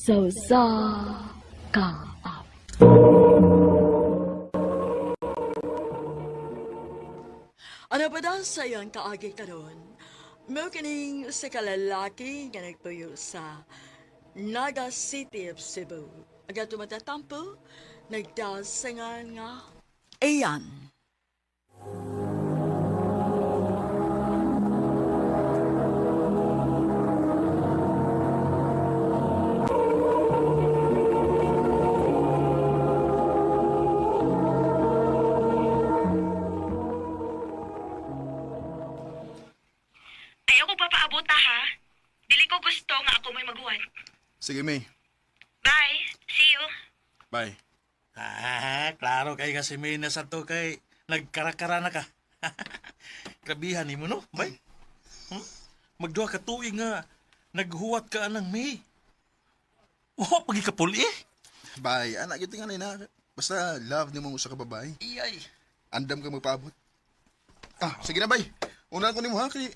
So sa kaap. Ano ba daw sa iyang kaagi karon? Mo kining sa kalalaki nga nagpuyo sa Naga City of Cebu. Aga tumatatampo, nagdasangan nga Iyan. Ayaw ko papaabot ha. Dili ko gusto nga ako may maguwan. Sige, May. Bye. See you. Bye. Klaro kay kasi may nasa to kay nagkarakara na ka. Grabihan ni mo, no? Bay? Magduha ka tuig nga naghuwat ka anang May. Oh, pagi ka puli eh. Bye. Anak, yun tingnan na. Basta love ni mong usa ka babae. Iyay. Andam ka magpaabot. Sige na, bye. Una ko ni mo, ha? Kaya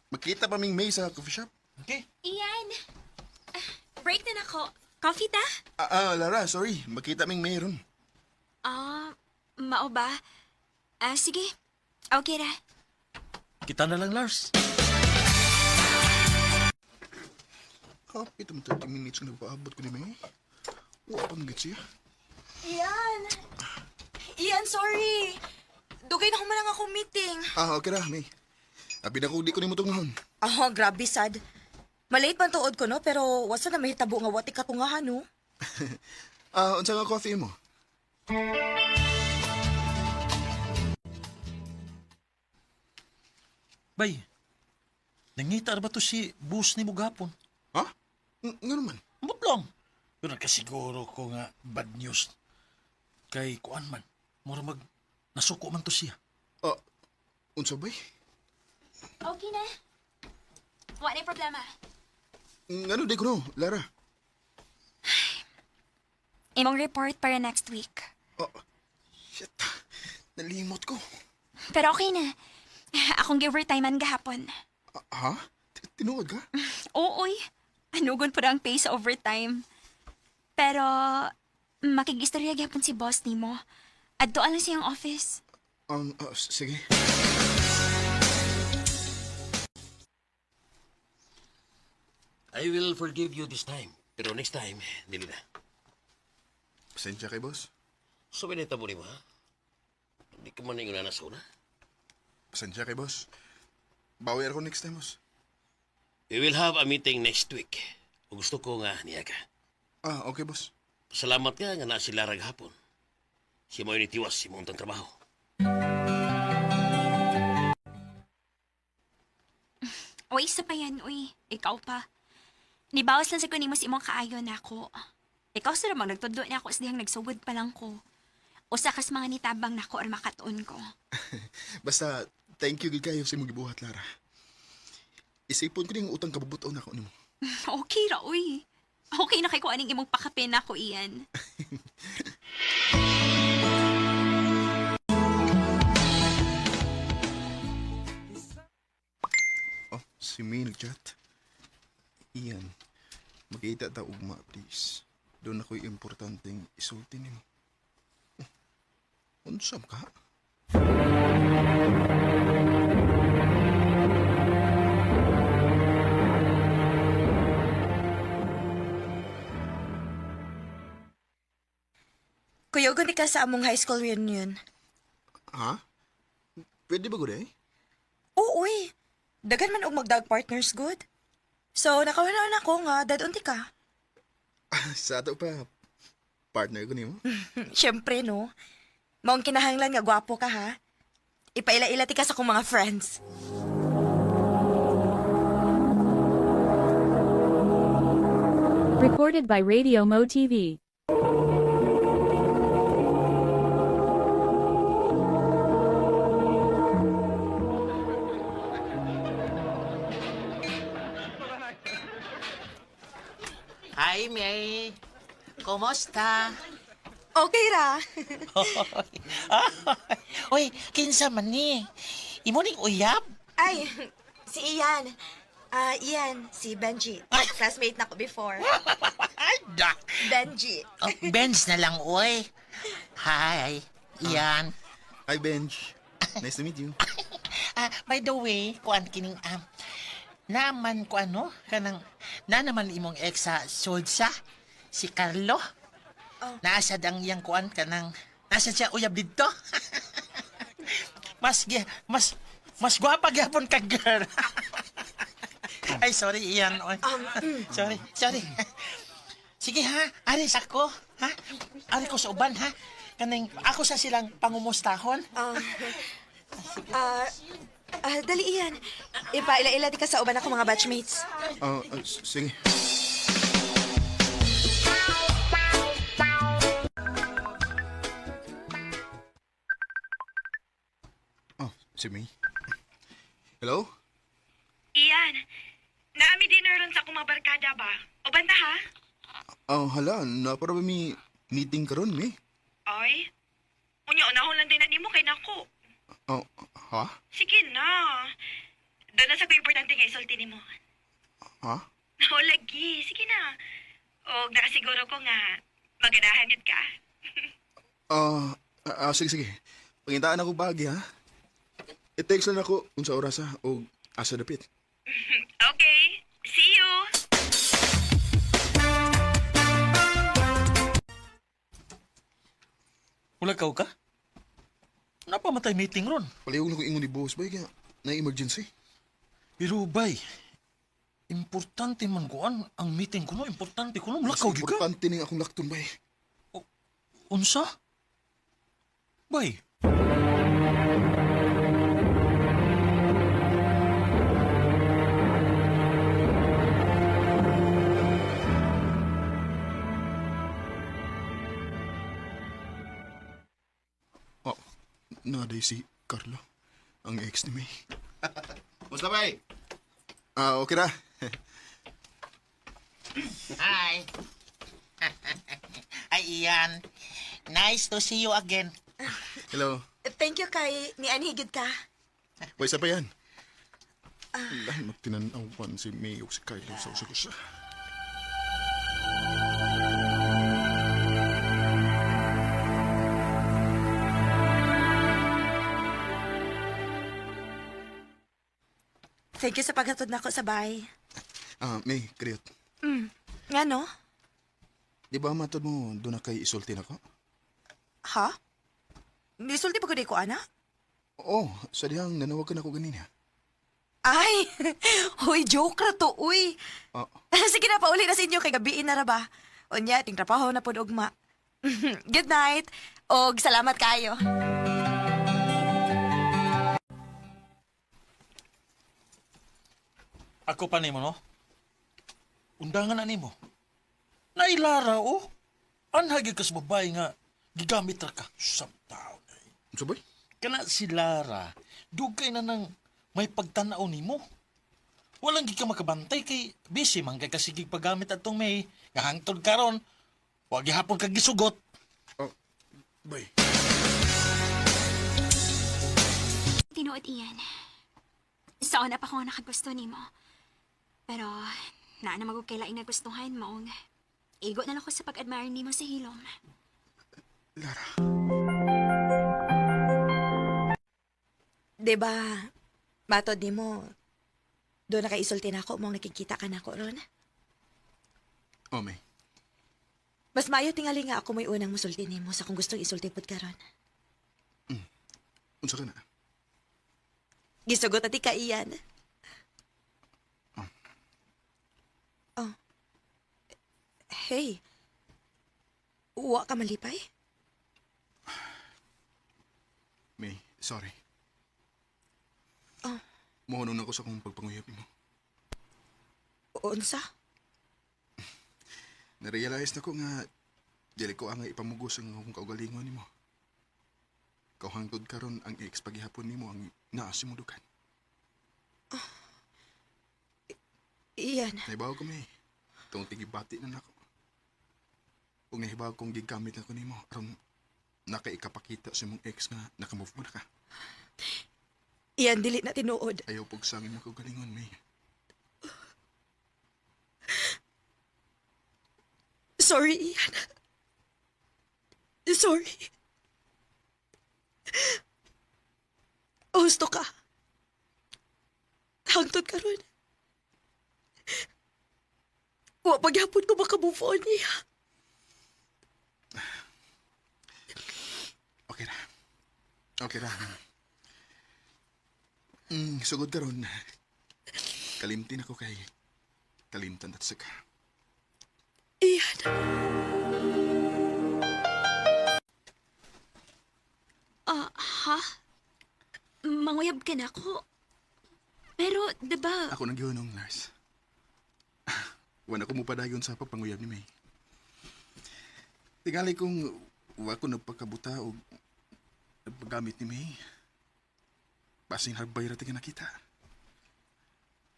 magkita pa ming May sa coffee shop. Okay. Iyan. Break na ako. Coffee ta? Lara, sorry. Magkita ming May ron. Mao ba? Sige. Okay ra. Kita na lang, Lars. Kapit ang 30 minutes na nagpaabot ko ni May. Wala pang git siya. Iyan, sorry. Dugay na humanang akong meeting. Okay ra, May. Abi na ko, di ko ni mo tungahon. Grabe sad. Malate man tuod ko, no? Pero wasa na may tabo nga wati katungahan, no? Unsa nga coffee mo? Bay, nangita na ba to si boss ni mo gapon? Ha? Nga naman. Amot lang. Pero nagkasiguro ko nga bad news. Kay kuan man, mura mag nasuko man to siya. Unsa bay? Okay na. Wala na problema. Ngano di ko no, Lara? Imong report para next week. Shit. Nalimot ko. Pero okay na. Akong gi-overtimean gahapon. Ha? Tinuod ka? Ooy. Anugon po ang pay sa overtime. Pero, makikistorya gyapon si boss nimo. Adto lang siyang office. Sige. I will forgive you this time. Pero next time, dili na. Pasensya kay boss. So, binita mo ni mo, ha? Hindi ka man yung nanas una. Pasensya kay boss. Bawi ako next time, boss. We will have a meeting next week. Kung gusto ko nga niya ka. Okay, boss. Salamat ka nga na sila raghapon. Si mo yung itiwas si mong trabaho. Uy, isa pa yan, uy. Ikaw pa. Nibawas lang sa kunin mo si imong kaayo na ako. Ikaw sa namang nagtudo na ako sa dihang nagsugod pa lang ko. Usa kas mga nitabang na ko or makatuon ko. Basta, thank you gid kayo sa imong gibuhat, Lara. Isipon ko ning utang kabubuton ako nimo. Okay ra, uy. Okay na kay ko aning imong pakapin na ako, iyan. Si May nag-chat. Iyan, magkita ta ugma, please. Doon ako'y importanteng isulti nimo. Unsam ka? Kuyogon ka sa among high school reunion. Ha? Pwede ba guday? Oo, uy. Dagan man og magdag partners good. So, nakawala ako nga, dadunti ka. Sa ato pa, partner ko nimo. Siyempre, no? Maong kinahanglan nga gwapo ka, ha? Ipaila-ila ti ka sa kong mga friends. Recorded by Radio Mo TV. Hi, May. Kumusta? Okay ra. Uy, kinsa man ni? Imo ning uyab? Ay, si Ian. Ian, si Benji. Classmate na ko before. Benji. Oh, Benz na lang, oy. Hi. Iyan. Hi, Benj. Nice to meet you. By the way, kuan kining naman ko ano, kanang na naman imong ex sa Solsa, si Carlo. Naasad ang iyang kuan kanang nasa siya uyab dito. mas gwapa gyapon ka girl. Ay sorry Ian. Oy. Sorry. Sige ha, aris ako, ha? Ari ko sa uban ha. Kaning ako sa silang pangumustahon. Dali iyan. Ipaila-ila di ka sa uban ako mga batchmates. Sige. Oh, si May. Hello? Iyan, naami dinner ron sa akong mga barkada ba? O banda ha? Oh, hala, napara ba may meeting karon, May? Ay, unya unahon lang din na nimo kay nako. Oh, ha? Sige na. Doon na sa ko importante nga isulti nimo. Ha? O lagi, sige na. O nakasiguro ko nga maganahan yun ka. Sige. Pangitaan ako bagi, ha? I-text lang ako kung sa oras, ha? O asa dapit. Okay, see you. Ulakaw ka? Napamatay meeting ron. Palihog na ko ingon ni boss, bay, kaya na-emergency. Pero bay, importante man kuan ang meeting kuno, importante kuno. Mulakaw Mas gyud ka. importante ning akong lakton, bay. Unsa? Bay, Oh, naday si Carlo, ang ex ni May. Musta ba eh? Okay na. Hi. Ay Iyan. Nice to see you again. Hello. Thank you kay ni Anhigid ka. Boy, isa pa yan. Lahat magtinanawan si May o si Kylo sa usagusa. Thank you sa paghatod nako sa bahay. May, kriyot. Nga no? Di ba matod mo doon na kay isulti na ko? Ha? Nisulti pa ko di ko, ana? Oo, sa dihang nanawagan ako ganina. Ay! Uy, joke ra to, uy. Oh, Sige na, pauli na sa inyo kay gabiin na ra ba? Unya, ting trabaho na po ugma. Good night. Og salamat kayo. ako pa nimo no? Undangan na nimo. Nailara oh. Anhagi ka sa babae nga gigamit ra ka sa tao. so boy? Kana si Lara, dugay na nang may pagtanaw nimo. Walang gi ka makabantay kay busy man kay kasigig paggamit atong may nga hangtod karon. Wa gihapon kag gisugot. Boy. Tinuod iyan. Saan na pa ko nga nakagusto nimo. Pero, naa na magug kay laing nagustuhan maong igo na lang ko sa pag-admire nimo sa hilom. Lara. Diba, matod ni mo, doon na kay isulti na ako mong nakikita ka na ako ron. Oh, May. Mas mayo tingali nga ako may unang musulti ni mo sa kung gustong isulti pod ka ron. Unsa ka na? Gisugot ati ka iyan. Oh. Hey. Uwa ka malipay? May, sorry. Oh. Mohonong ako sa kong pagpanguyap mo. Unsa? Narealize na ko nga dili ko ang ipamugos ang akong kaugalingon nimo. Kauhangtod karon ang ex paghihapon nimo ang naasimudukan. Iyan. Naibaw ko May. Itong tigibati na nako. Kung nahibaw kong gigamit na ko nimo aron nakaikapakita sa mong ex nga nakamove mo na ka. Iyan, dili na tinuod. Ayaw pagsangin mo kaugalingon May. Sorry, Ian. Sorry. Gusto ka. Hangtod ka ron. Wa pagyapon ko maka-move on niya. Okay na. Okay na. Sugod ka ron. Kalimtin ako kay kalimtan at saka. Iyan. Ha? Manguyab ka na ako. Pero, diba, Ako nang yunong, Lars. Wala ko mo padayon sa pagpanguyab ni May. Tingali kong wa ko nagpagkabuta o nagpagamit ni May. Basing hagbay rati ka nakita.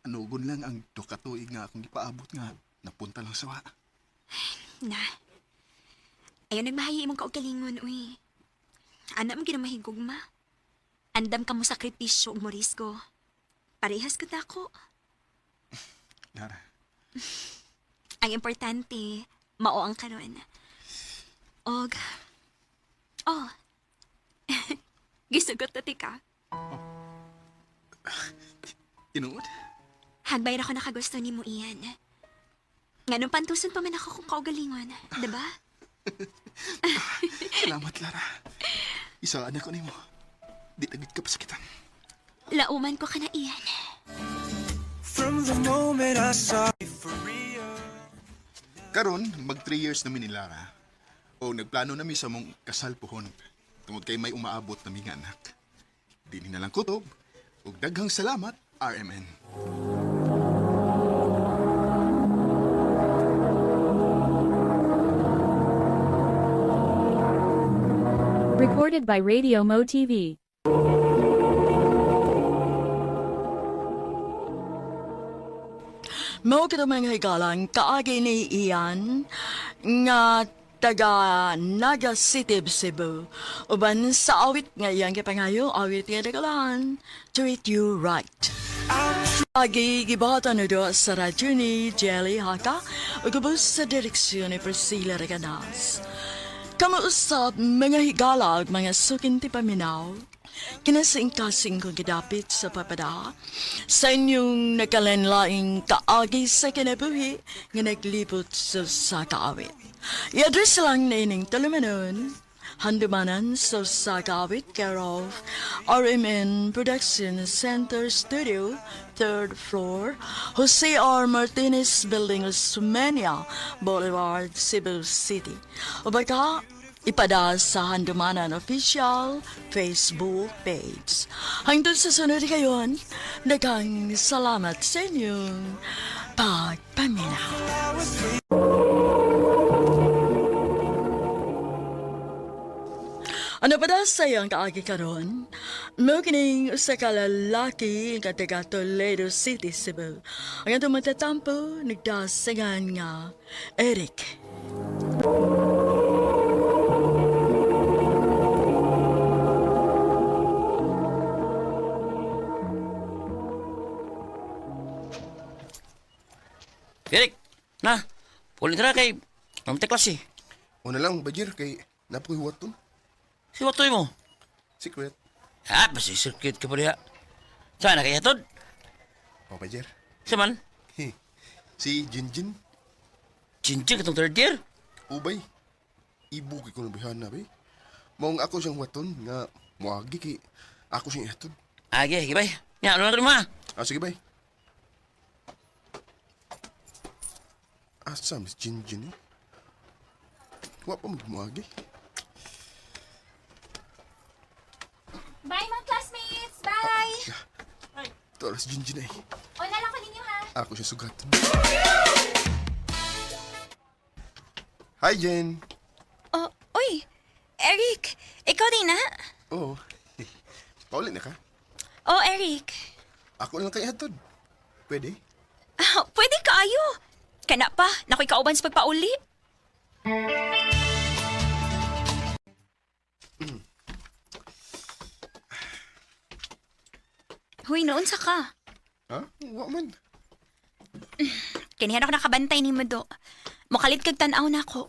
Anugon lang ang dokatuig nga akong ipaabot nga napunta lang sa wa. na. Ayaw nagmahayi imong kaugalingon, uy. Anak mo ginamahigog, ma. Andam ka mo sakripisyo ug morisgo. Parehas ko dako. Lara, Ang importante, mao ang karon. Og, oh, gisugot na tika. tinuod? Hagbay na ko nakagusto ni mo iyan. Nga nung pantuson pa man ako kung kaugalingon, diba? Salamat, Lara. Isaan ako nimo. Di tagit ka pa sakitan. Lauman ko ka na iyan. Karon, mag 3 years namin ni Lara. O nagplano namin sa mong kasal pohon. Tungod kay may umaabot na mga anak. Di na lang kutob. Ug daghang salamat, RMN. Recorded by Radio Mo TV. Mao kita mga higalan, kaagi ni Ian, nga taga Naga City, Cebu. Uban sa awit nga iyang kipangayo, awit nga nagalan, Treat You Right. Agi gibata na do sa radyo ni Jelly Haka, o gabos sa direksyon ni Priscilla Reganas. Kamuusap mga higala at mga sukin ti paminaw, kinasing-kasing kong gidapit sa papada, sa inyong nakalanlaing kaagi sa kinabuhi nga naglibot sa kaawit. I-address lang na ining talumanon, handumanan sa kaawit care of RMN Production Center Studio, 3rd floor, Jose R. Martinez Building, Osmeña Boulevard, Cebu City. O baka, ipada sa Handumanan Official Facebook page. Hangtod sa sunod kayon, daghang salamat sa inyong pagpaminaw. Ano pa daw sayang kaagi karon? Mo kining usa ka lalaki nga taga Toledo City, Cebu. Ang atong magtatampo, nagdasagan nga Eric. Eric, na, ulit na kay mamte klase. Una lang, Bajir, kay napakuhiwat to. Si Watoy mo. Secret. Ha, basi circuit ka pa diha. Saan na kaya tod? O, Bajir. Saman, Si Jinjin, chinching katong third year. ubay. Ibuki ko ng bihana, bay. Maong ako siyang waton nga muagi kay ako siyang ihatod. Age, gibay. Ya, ano na ito ma? Sige, bay. Asa, Miss Jinjin, eh? Wa pa magmuagi. Bye, mga classmates! Bye! Ito, alas Jinjin, eh. O, nalang ko ninyo, ha? Ako siya sugatan. Hi, Jen. Oh, uy! Eric! Ikaw din, ha? Oo. Paulit na ka? Oh, Eric. Ako lang kay ihatod. Pwede? Pwede kaayo. Kana pa, nakoy kauban sa pagpauli. Huy, noon sa ka. Ha? Wa man. Kanihan ako nakabantay ni Mado. Makalit kag tanaw na ako.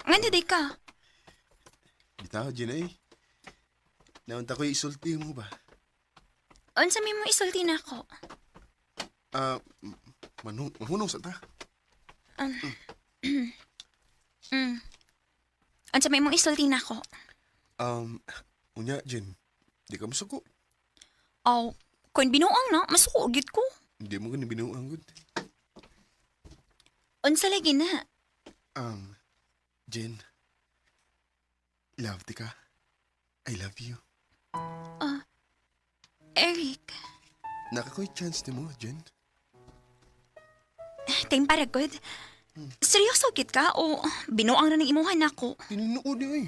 Nga day ka. Bitaw, Jen ay. Naunta ko isulti mo ba? Unsa may mo isulti na ako? Mahunong sa ta. Unsa may mo isulti na ako? Unya, Jen. Di ka masuko. Aw, kung binuang na, masuko gid ko. Hindi mo gani binuang good. Unsa lagi na? Jen. Love di ka. I love you. Eric, Nakakoy chance ni mo, Jen. ting para good. Seryoso gid ka o binuang na ng imuhan ako? Tinunood niya eh.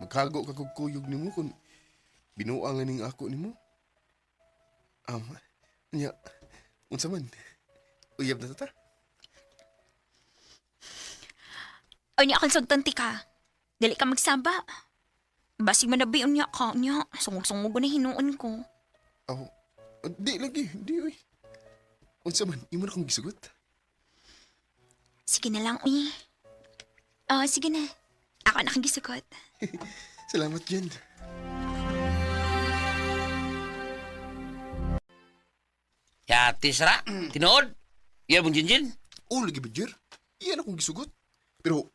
Magkago ka kog kuyog ni mo kung binuang ning ako ni mo. Nya, unsa man? Uyab na ta? O niya akong sagtanti ka. Dali ka magsaba. Basig manabiyon niya ka niya. Sungog-sungog na hinuon ko. Di lagi, di uy. Unsa man, imo na kong gisugot. Sige na lang, uy. Sige na. Ako na kang gisugot. Salamat, Jen. Yati sara, tinood. Iya mong Jinjin. Lagi ba, Jer? Iyan akong gisugot. Pero,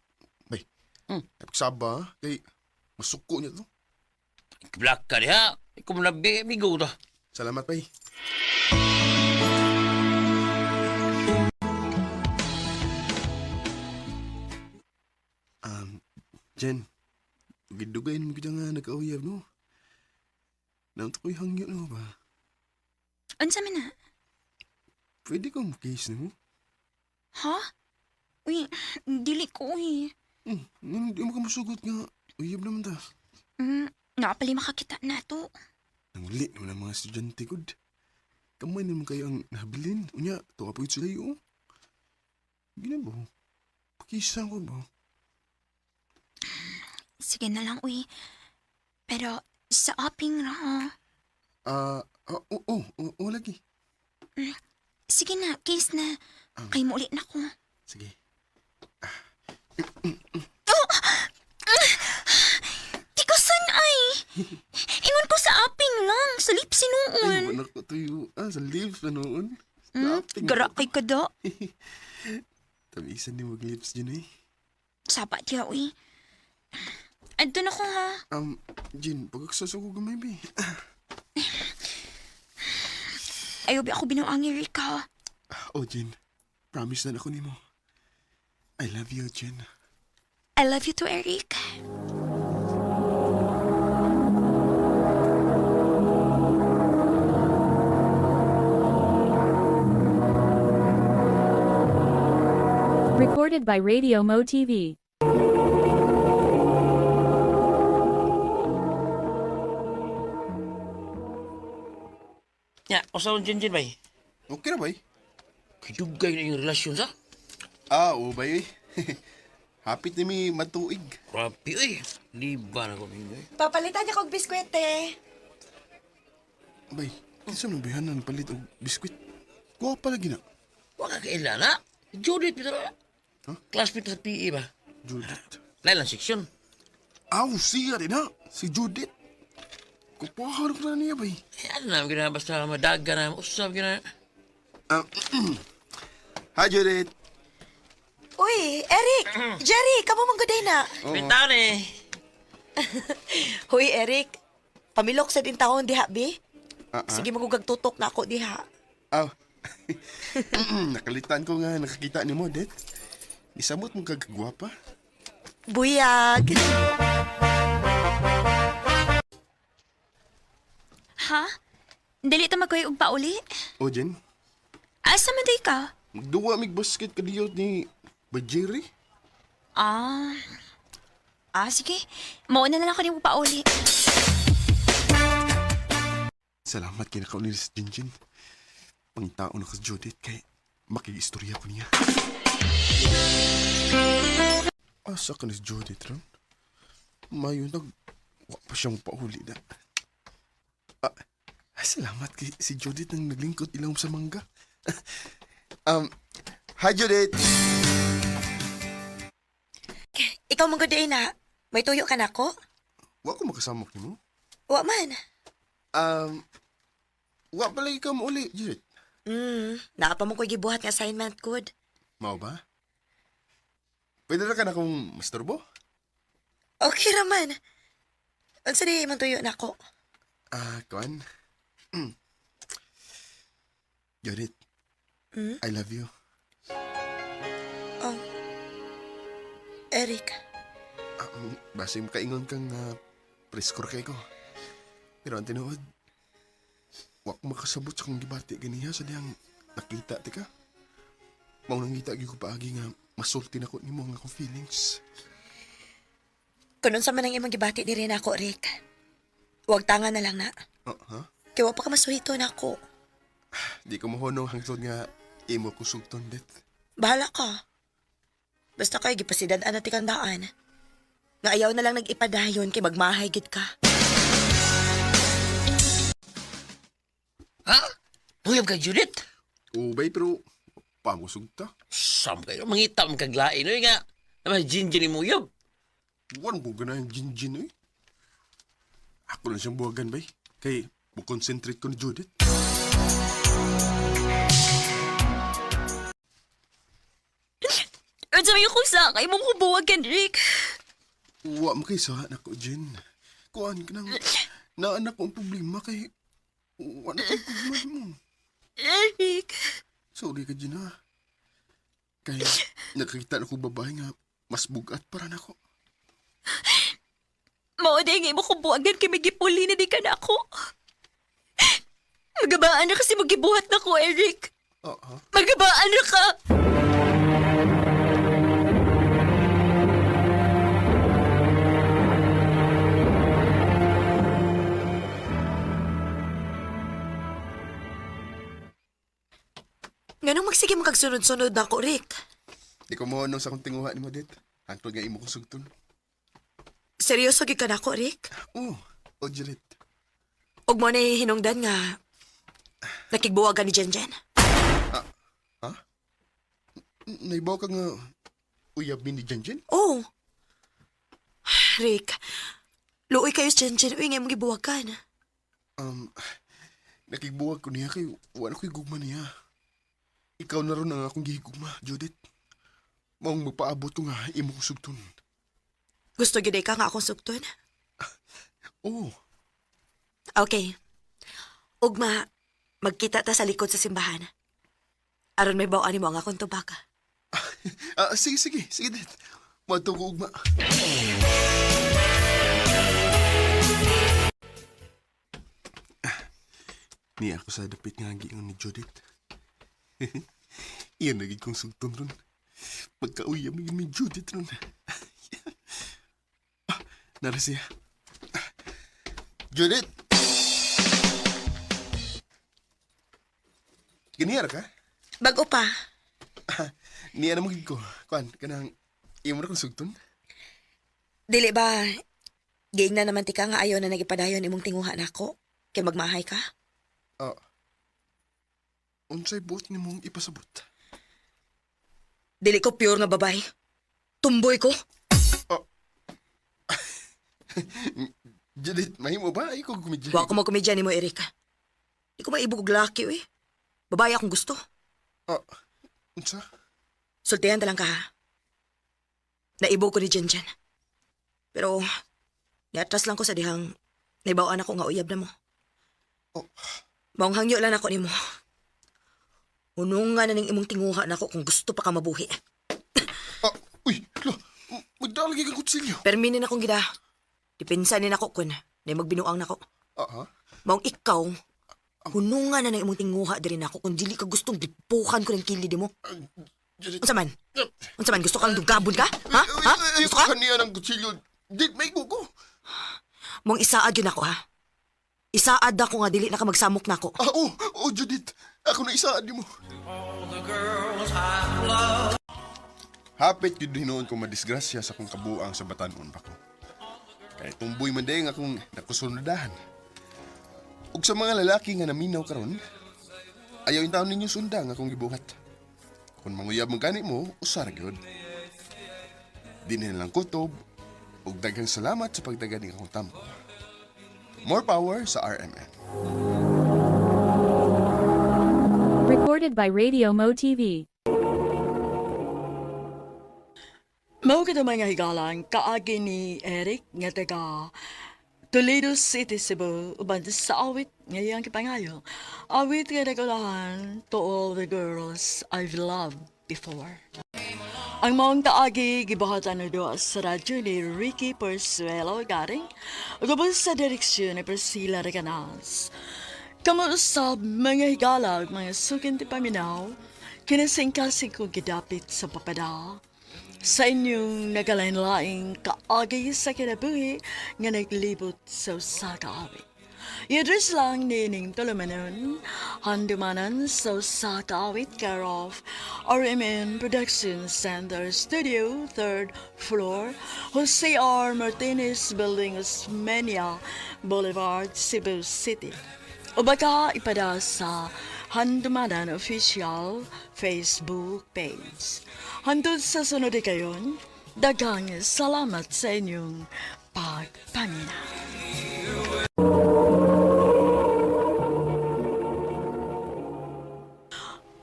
bay, napagsaba, kay masuko niya to. Black ka diha. Ikaw mo nabi, amigo to. Salamat, bay. Jen, gidugay mo kita nga nag-auyab, no? Naunta ko'y hangyo, no ba? Unsa man na? Pwede kong case mo? Ha? Uy, dili ko, uy. Hindi mo ka masugot nga. Uyab naman ta. Nga pala makakita na to. Nangulit naman ang mga estudyante ko. Kamay naman kayo ang nabilin. Unya, tuwa po sila yun. Gina ba? Pakisa ko ba? Sige na lang, uy. Pero sa aping ra. Oo, lagi. Sige na, case na. Kay mo ulit na ko. Sige. Tikasan ay! Ingon ko sa aping lang, sa lips Ay, sinuon. wala ko tuyo. Sa lips na noon. Gara kay kada. Tabisan ni mag-lips dyan eh. Sabat ya, uy. Andun ako ha. Jin, pagkaksaso ko gamay ba Ayaw ba ako binuangi, Rika? Jin. Promise na ako ni mo. I love you, Jin. I love you too, Eric. Recorded by Radio Mo TV. Ya, usaw ang Jinjin bay. Okay na ba eh? Kidugay na yung relasyon sa. Oo ba eh? Hapit ni mi matuig. Grabe eh. Liba na ko ninyo eh. Papalitan niya kog biskwete. Bay, kinsa man bihanan palit og biskwit? Kuha pa lagi na. Waka kailala. Judith, Peter. Huh? Classmate sa PE ba? Judith. Lailang seksyon. Siya rin ha. Si Judith. Kupahan ko na niya, bay. Ano naman gina, basta madaga na. Usap gina. Hi, Judith. Uy, Eric! Jerry, kamo mong gaday na. Pintaon eh. Huy, Eric. Pamilok sa din taon diha, bi? Sige, magugag tutok na ako diha. Nakalitan ko nga nakakita ni mo, Det. Isamot mo kagagwapa. Buyag. Ha? Dili ta magkuhay og pauli? Jen, Asa man day ka? magduwa mig basket kadiyot ni Bajiri. Sige. Mauna na lang ko ni mo pauli. Salamat kay nakaunil sa Jinjin. Pangtao na ka sa Judith kay makiistorya ko niya. Asa ka ni Judith ron? Mayo wa pa siyang pauli na. Salamat kay si Judith nang naglingkod ilaw sa mangga. Hi, Judith! Ikaw mong good na. May tuyo ka na ko? Wa ko makasamok ni mo. Wa man. Wa pala ikaw mo uli, Judith. Naka pa mo ko gibuhat nga assignment good. Mao ba? Pwede na ka na kung masturbo? Okay raman. Unsa di man tuyo na ko? Kuan? Judith, I love you. Oh. Eric. Basta yung kaingon kang preskor kay ko. Pero ang tinuod, wak makasabot sa kong gibati ganiha sa diyang nakita, tika. Maunang ngita ko paagi nga masulti na ko ni mo nga akong feelings. Kunon sa man ang imong gibati diri na ako, Rick. Huwag tanga na lang na. Kaya wa pa ka masuhito na ako. Di ko mahunong hangtod nga imo ko sugton, det. Bahala ka. Basta kay gipasidad na ti kang daan. Nga ayaw na lang nag-ipadayon kay magmahay gid ka. Ha? Uyab ka, Judith? Ubay, pero pamusog ta. Sam kayo, mangitam kaglain. Uy nga, naman jinjin mo uyab. Wan buga na yung gin-gin, eh. Ako lang siyang buwagan, bay. Kay, concentrate ko ni Judith. At sabi ko sa kay mong hubuwagan, Rick. Wa mo kay sa anak ko, Jen. Kuhaan ka nang naanak ko ang problema kay... Wala kang problema mo. Eric. Sorry ka, Jen, ha. Kaya nakakita na ko babae nga mas bugat para na ko. Mao day nga imo hubuwagan kay may gipuli na di ka na ako. Magabaan na kasi magibuhat na ko, Eric. Magabaan na ka. Nga nung magsige mo kagsunod-sunod na ako, Rick. Di ko mohonong sa kong tinguha ni mo, det. Hantod nga imo ko sugton. Seryoso gid ka na ako, Rick? O Judith. Ug mo na hinungdan nga nakigbuwagan ni Jenjen. Naibaw ka nga uyab ni Jenjen? Oh. Rick, luoy kayo sa Jenjen. Uy, ngayon mo gibuwagan. Nakigbuwag ko niya kay wala ko'y gugma niya. Ikaw na ron ang akong gihigugma, Judith. Maong magpaabot ko nga imo ko sugton. Gusto gid ka nga akong sugton? Oo. Okay. Ugma, magkita ta sa likod sa simbahan. Aron may bawaan mo ang akong tubaka. Sige, det. Mato ko ugma. Niya ako sa dapit nga giingon ni Judith. Iyan naging kong sugton ron. Pagkauyam yun ni Judith ron. Nara siya. Judith! Ganihara ka? Bago pa. Niya na magig ko. Kuan, kanang iyo mo na kong sugton? Dili ba, giing na naman tika nga ayaw na nagipadayon imong tinguha na ako? Kay magmahay ka? Unsay buot ni mong ipasabot? Dili ko pure nga babae. Tumboy ko. Judith, mahimo ba? Ay ko kumidya. Wa ko magkomedya ni mo, Erika. Di ko maibog og laki, eh. Babae akong gusto. Unsa? Sultihan talang ka, ha? Naibog ko ni Jenjen. Pero, niatras lang ko sa dihang naibawaan ako nga uyab na mo. Maong hangyo lang ako ni mo. Unungan na ning imong tinguha na ako kung gusto pa ka mabuhi. Uy, magdalagi kang kutsilyo. Perminin akong gida. Dipinsanin ako kun na magbinuang na ako. Maong ikaw, hunungan na ng imong tinguha diri na ako kung dili ka gustong dipukan ko ng kilid mo. Unsa man? Unsa man? Gusto kang dugabon ka? Ha? Gusto ka? Kaniya ng kutsilyo. Di, may gugo. Maong isaad yun ako, ha? Isaad ako nga dili na ka magsamok na ako. Oo, Judith. Ako na isaad mo. Hapit yun hinoon ko madisgrasya sa kong kabuang sa batanon pa ko. Kaya tumboy man dahil akong nakusunadahan. Ug sa mga lalaki nga naminaw karon, ayaw yung taon ninyo sundang akong gibuhat. Kung manguyab mo gani mo, usar gyud. Di na lang kutob, ug daghang salamat sa pagdagani akong tampo. More power sa RMN. Recorded by Radio Mo TV. Mao kita mga higalang kaagi ni Eric nga taga Toledo City, Cebu, uban sa awit ngayang kipangayo. Awit nga nagulahan to all the girls I've loved before. Ang maong kaagi gibahatan na doon sa radyo ni Ricky Persuelo garing ugabos sa direksyon ni Priscilla Reganas. Kamuusab mga higalag, mga sukin ti paminaw, kinasingkasing ko gidapit sa papada. Sa inyong nagalain-laing kaagi sa kinabuhi nga naglibot sa usa ka awit. I-address lang ni Ning Tulumanon, handumanan sa usa ka awit care of RMN Production Center Studio, 3rd floor, Jose R. Martinez Building, Osmeña Boulevard, Cebu City. O baka ipada sa Handumanan Official Facebook page. Hantod sa sunod kayon, daghang salamat sa inyong pagpaminaw.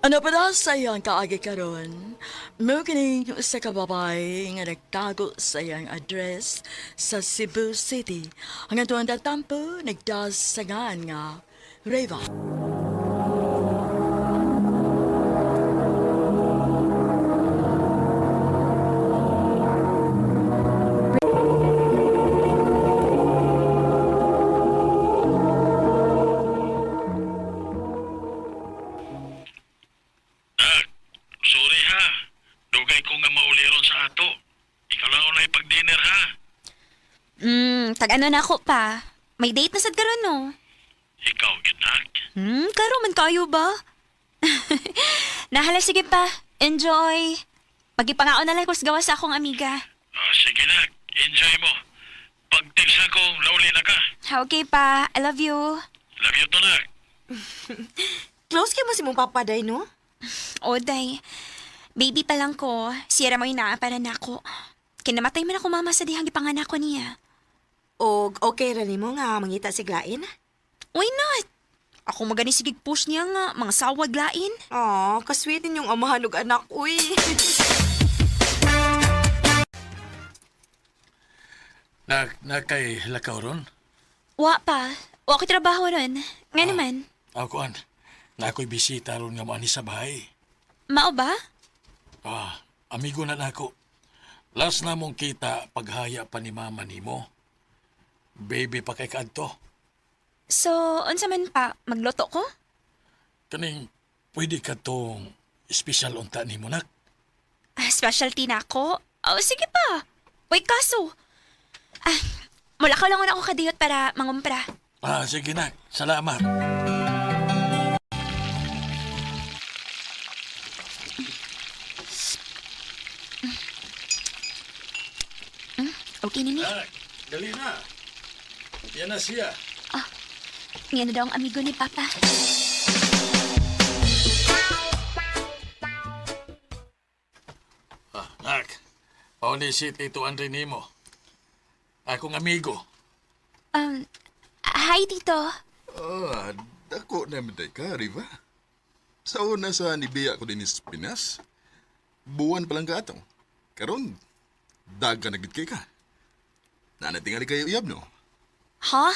Ano pa daw sa iyang kaagi karon? Mo kining sa kababay nga nagtago sa iyang address sa Cebu City. Hanggang tuwan tampo, nagdas sa gaan nga Reva. Sorry ha. Dugay ko nga mauliron sa ato. Ikaw lang ulay pag-dinner ha. Tag-ano na ako pa. May date na sad karon no. Ikaw, ginak. Karo man kayo ba? Nahala, sige pa. Enjoy. Magipangaon na lang ko sa gawas sa akong amiga. Sige na. Enjoy mo. Pag-text ako, lauli na ka. Okay pa. I love you. Love you to na. Close kayo mo si mong papaday, no? Oday. Baby pa lang ko. Sira mo inaaparan na ako. Kinamatay man ako mama sa dihang ipanganak ko niya. O okay ra nimo nga mangita si Glain? Why not? Ako magani sigig push niya nga, mga sawag lain. Oh, kasweetin yung amahan ug anak, uy. Na kay lakaw ron? Wa pa. Wa ko trabaho ron. Nga naman. Ako na ako'y bisita ron nga maani sa bahay. Mao ba? Amigo na nako. Last na mong kita paghaya pa ni mama nimo. Baby pa kay kadto. So, unsa man pa, magloto ko? Kaning pwede ka tong special unta nimo nak. Specialty na ako? Oh, sige pa. Wait, kaso. Mula ka lang ako kadiyot para mangumpra. Sige nak. Salamat. Okay na ni. Dali na. Yan na siya. Ngayon na daw ang amigo ni Papa. Nak. Paulisit ito ang rinimo. Akong amigo. Hi, Tito. Dako naman tayo ka, Riva. Sa una sa nibiya ko din sa Pinas, buwan palang ka atong. Karon, daga naglit kay ka. Nanatingali kayo iyab, no? Ha?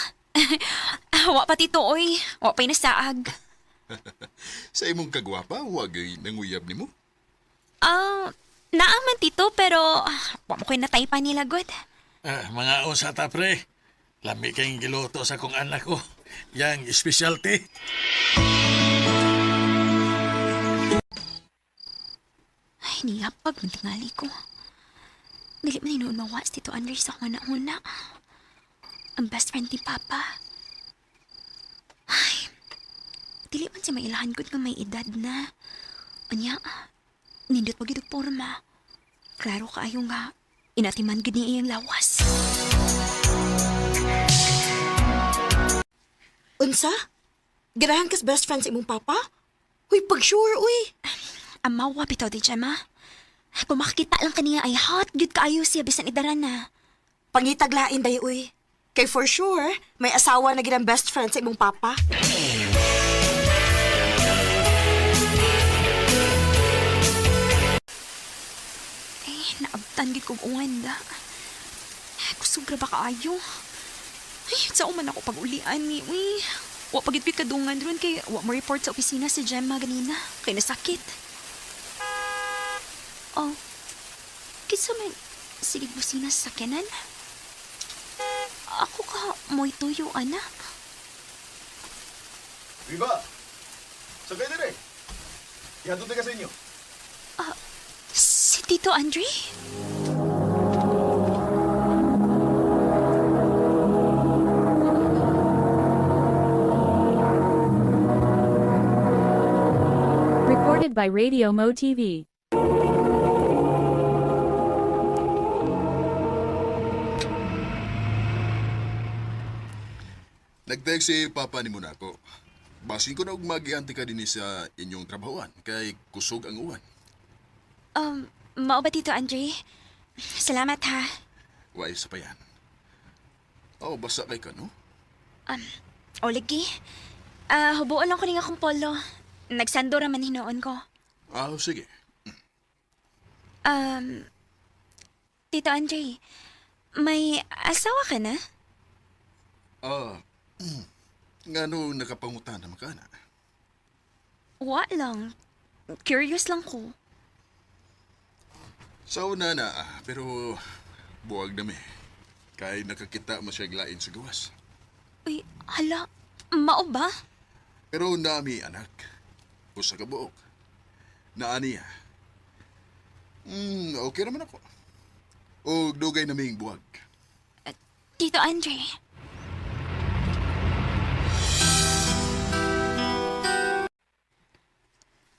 Wa pa, Tito, oy. Wa pa'y nasaag. Sa imong kagwapa, wagay nanguyab ni mo. Naaman, Tito, pero wa mo ko'y natay pa nila, God. Mga usa ta, pre. Lami kayong giluto sa kong anak ko. Yang specialty. Ay, niyapag, mantingali ko. Dili man inuun mawas Tito Andre sa una-una. Ang best friend ni Papa. Ay, dili man siya mailahan ko nga may edad na. Anya, nindot pag itong porma. Klaro kaayo nga, inatiman gid niya iyang lawas. Unsa? Ganahan kas best friend sa imong papa? Uy, pag sure, uy. Amawa bitaw di Gemma. Kung makakita lang kaniya ay hot good kaayo siya bisan idaran na. Pangitaglain dahi, uy. Kay for sure, may asawa na ginang best friend sa imong papa. Eh, naabtan gid kong uwan da. Kusubra ba kaayo? Ay, saan man ako pag-ulian ni, uy. Wa pagit kadungan ron kay wa mo report sa opisina si Gemma ganina. Kay nasakit. Oh, kinsa man sige busina sa sakyanan? Ako ka mo'y tuyo, anak. Viva! Sakay na rin. Ihatod na ka sa inyo. Si Tito Andre? Recorded by Radio Mo TV. Nag-text si Papa ni Muna ako. Basin ko na og mag-ianti ka din sa inyong trabahoan kay kusog ang uwan. Mao ba Tito Andre? Salamat ha. Wa isa pa yan. Oh, basa kay ka, no? O lagi. Hubuan lang ko ning akong polo. Nagsando raman hinoon ko. Ah, sige. Tito Andre, may asawa ka na? Ah, nga no nakapangutan naman ka na. Wa lang. Curious lang ko. Sa una na, pero buwag na mi. Kay nakakita mo siya glain sa gawas. Uy, hala. Mao ba? Pero nami anak. Usa ka buok. Naani okay naman ako. O dugay naming buwag. Tito Andre.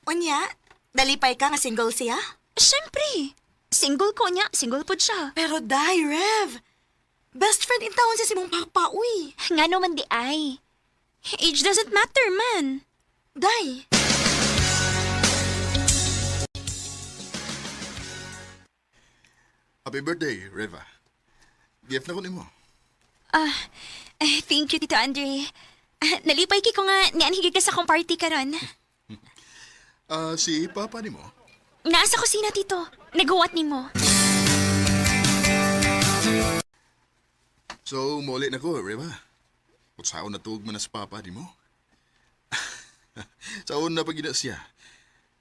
Unya, dalipay ka nga single siya? Siyempre. Single ko niya. Single po siya. Pero day, Rev. Best friend in town siya si mong papa, uy. Nga naman di ay. Age doesn't matter, man. Day. Happy birthday, Reva. Gift na ko nimo. Thank you, Tito Andre. Nalipay ko nga nianhigig ka sa akong party karon. Si Papa nimo. Nasa kusina, Tito. Naghuwat ni mo. So, muli na ko, Reva. Kung saan natug man na sa Papa nimo. Saan na pagina siya.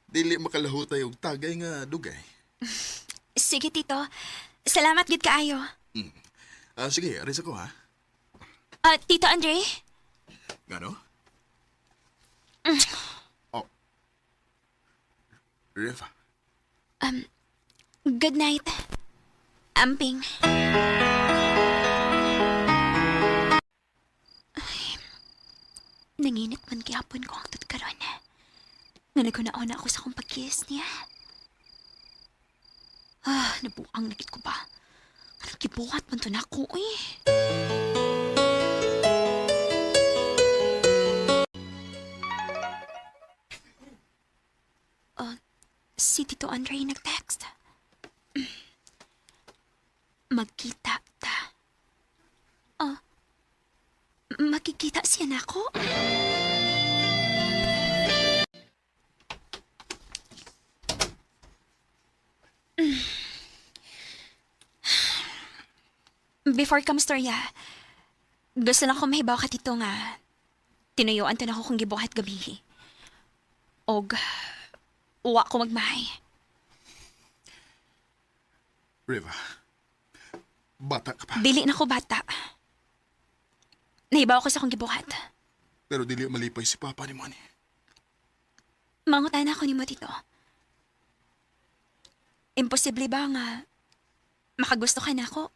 Dili makalahutay og tagay nga dugay. Sige, Tito. Salamat gid kaayo. Sige, aris ako ha. Tito Andre? Gano? Oh. Reva. Good night. Amping. Ay, nanginit man kihapon ko ang tutkaron. Nga nagkunaon ako sa kong pag-kiss niya. Nabuang nagit ko ba? Anong kibuhat man to na ako, eh. Si Tito Andre nag-text. Magkita ta. Makikita siya na ako? Before ka mastorya, gusto lang ko mahibaw ka dito nga tinuyuan to na ako kung gibuhat gabi. Og, uwa ko magmahay. Reva. Bata ka pa. Dili na ko bata. Nahibaw ko sa kong gibuhat. Pero dili malipay si Papa ni mo ni. Mangutan ako ni mo dito. Imposible ba nga makagusto ka na ako?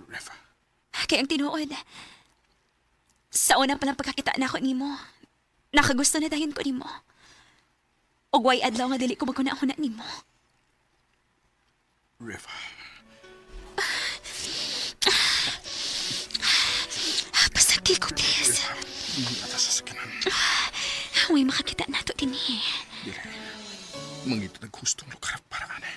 Reva. Kaya ang tinuod, sa unang palang pagkakita na ako ni mo, nakagusto na dayon ko ni mo. Og way adlaw nga dili ko magkuna-una ni mo. Reva. Pasagdi ko, please. Atas sa sakinan. Huwag makakita na to din eh. Dili. Mangito naghustong lugar para ane.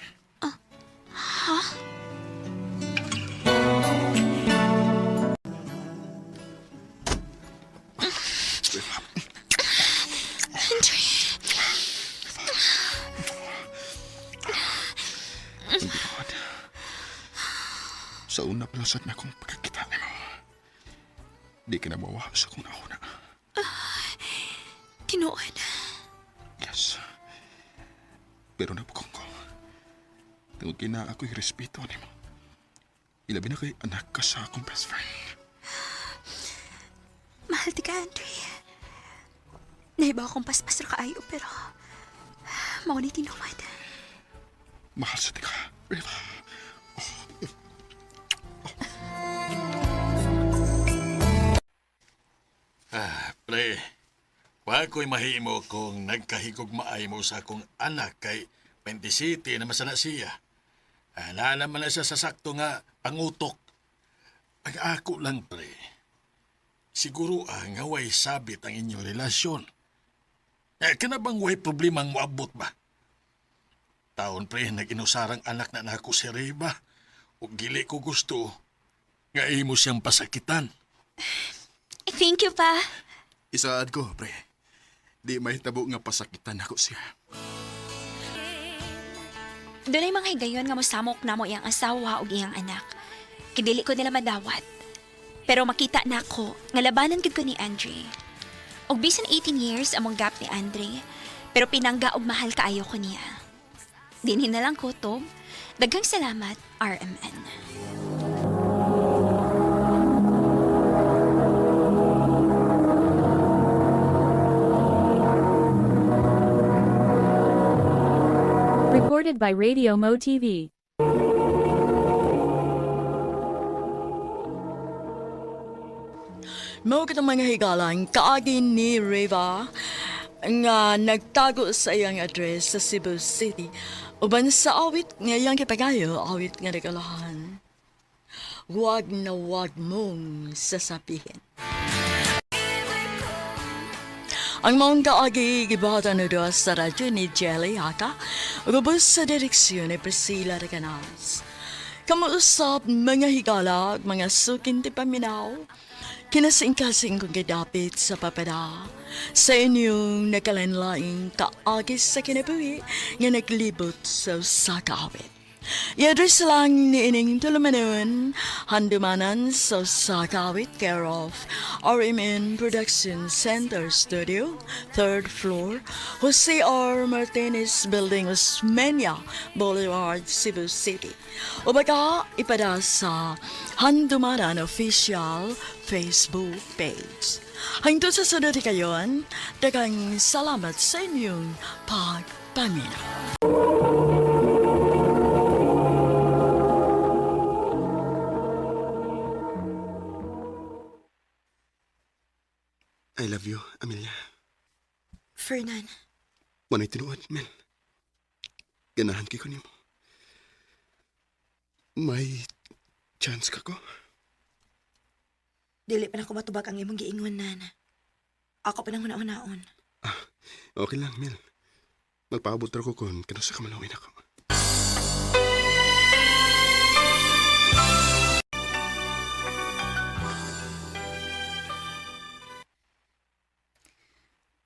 Andre. Ang ginawan. Sa una pa lang sad na akong pagkakita mo. Di ka na mawa sa kung nauna. Tinuod. Yes. Pero napukong ko. Tungod kina ako'y respeto ni mo. Ilabi na kay anak ka sa akong best friend. Mahal ti ka, Andre. Naiba akong paspas ra kaayo, pero mao ni tinuod. Mahal sa tika, Riva. Pre, wa ko'y mahimo kung nagkahigog maay mo sa akong anak kay 27 naman sana siya. Na naman na siya sa sakto nga pangutok. Ang ako lang, pre. Siguro nga way sabit ang inyong relasyon. Kanabang way problemang moabot ba? Taon, pre, nag-inusarang anak na nako si Reba. O gili ko gusto nga imo siyang pasakitan. Thank you, pa. Isaad ko, pre. Di may tabo nga pasakitan ako siya. Doon ay mga higayon nga mosamok na mo iyang asawa o iyang anak. Kidili ko nila madawat. Pero makita na ako nga labanan gid ko ni Andre. Og bisan 18 years among gap ni Andre, pero pinangga og mahal kaayo ko niya. Dinhin na lang ko, Tom. Daghang salamat, RMN. Recorded by Radio Mo TV. Mao kitang mga higalang kaagin ni Reva nga nagtago sa iyang address sa Cebu City uban sa awit nga iyang kipagayo, awit nga regalahan. Huwag na huwag mong sasabihin. Ang mga kaagi gibatan na doon sa radyo ni Jelly Haka ubos sa direksyon ni Priscilla Reganas. Kamuusap mga higala at mga sukin ti paminaw. Kinasing-kasing kong kadapit sa papada sa inyong nakalanlaing kaagis sa kinabuhi nga naglibot sa sakawit. I-address lang ni ining tulumanon handumanan sa sakawit care of RMN Production Center Studio, 3rd floor, Jose R. Martinez Building, Osmeña Boulevard, Cebu City. O baka ipada sa Handumanan Official Facebook page. Hangtod sa sunod kayon, daghang salamat sa inyong pagpaminaw. I love you, Amelia. Fernan, Manay tinuod, Mel. Ganahan kay ko nimo. May chance ka ko? dili pa na ko matubag ang imong giingon, Nan. Ako pa nang una-unaon. Okay lang, Mel. Magpaabot ra ko kung kano sa kamalawin ako.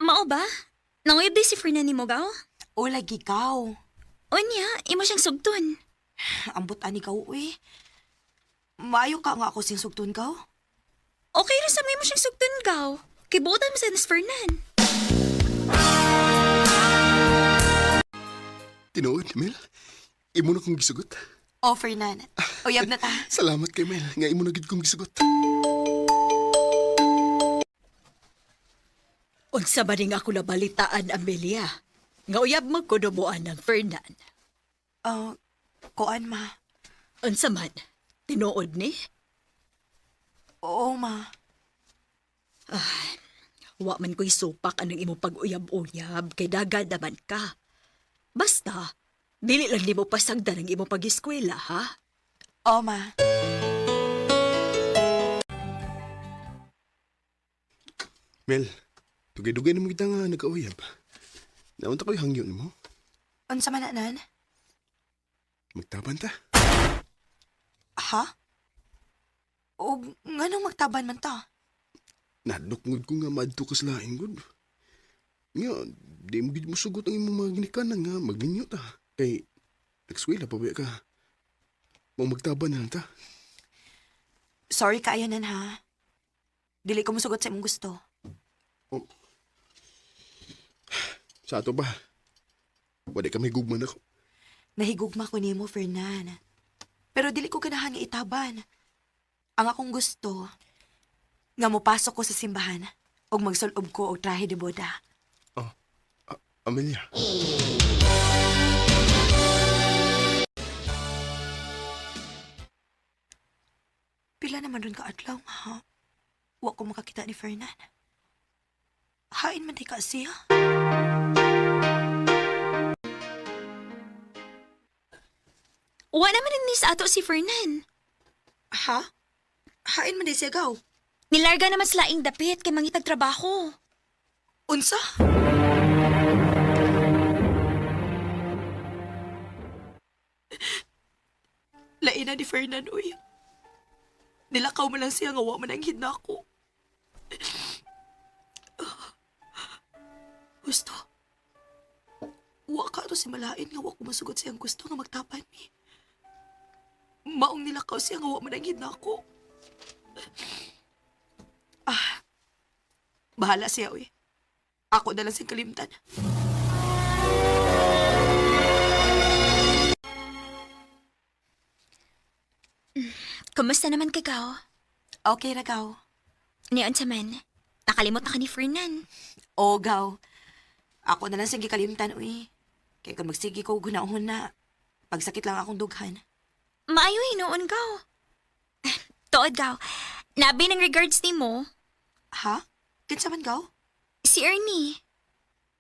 Mao ba? Nanguyab di si Fernan ni Mogaw? O, lagi kaw. Unya, imo siyang sugton. Ambot ani kaw, uy. Maayo ka nga ako sing sugton kaw. Okay ra sa may mo siyang sugton gaw. Kibutan mo sa Nas Fernan. Tinuod, Mel. Imo na kong gisugot. O, Fernan. Uyab na ta. Salamat kay Mel. Nga imo na gid kong gisugot. Unsa ba ning ako nabalitaan, Amelia? Nga uyab mo kunubuan ng Fernan. Koan, ma. Unsa man? Tinuod ni? Oo, ma. Wa man ko'y supak anong imo pag-uyab-uyab kay dagad naman ka. Basta, dili lang di mo pasagdan ang imo pag-eskwela, ha? Oo, ma. Mel, Dugay-dugay na mo kita nga nagkauyab. Naunta ko'y hangyo ni mo. Unsa man na, nan? Magtaban ta. Ha? O nganong magtaban man ta? Nadukngod ko nga maadto ka sa laing gud. Nga, di mo gid mo sugot ang imong mga ginikanan nga magninyo ta. Kay, nagswela pa ba ka? Mong magtaban na lang ta. Sorry kaayo, nan, ha? Dili ko musugot sa imong gusto. Sa ato ba? Wala kami gugman ako. Nahigugma ko nimo, Fernan. Pero dili ko ganahan nga itaban. Ang akong gusto, nga mopasok ko sa simbahan ug magsulob ko og trahe de boda. Amelia. Pila naman ron ka adlaw, ha? Wa ko makakita ni Fernan. Hain man di ka siya. Wa naman ni sa ato si Fernan. Ha? Hain man di siya gaw. Nilarga naman sa laing dapit kay mangitag trabaho. Unsa? Lain na ni Fernan, uy. Nilakaw man lang siya nga wa man ang hinako. Gusto. Wa ka to si malain nga wa ko masugot siyang gusto nga magtapan mi. Maong nilakaw siya nga wa man ang hinako. Bahala siya, uy. Ako na lang siyang kalimtan. Kumusta naman ka, Gaw? Okay ra, gaw. Niyon sa man, nakalimot na ka ni Fernan. Oo, gaw. Ako na lang siyang gikalimtan, uy. Kaya kung magsige ko gunahon na, pagsakit lang akong dughan. Maayo hinoon, Gaw. Tuod, Gaw. Nabi ng regards ni mo, Ha? Kinsa man, gaw? si Ernie.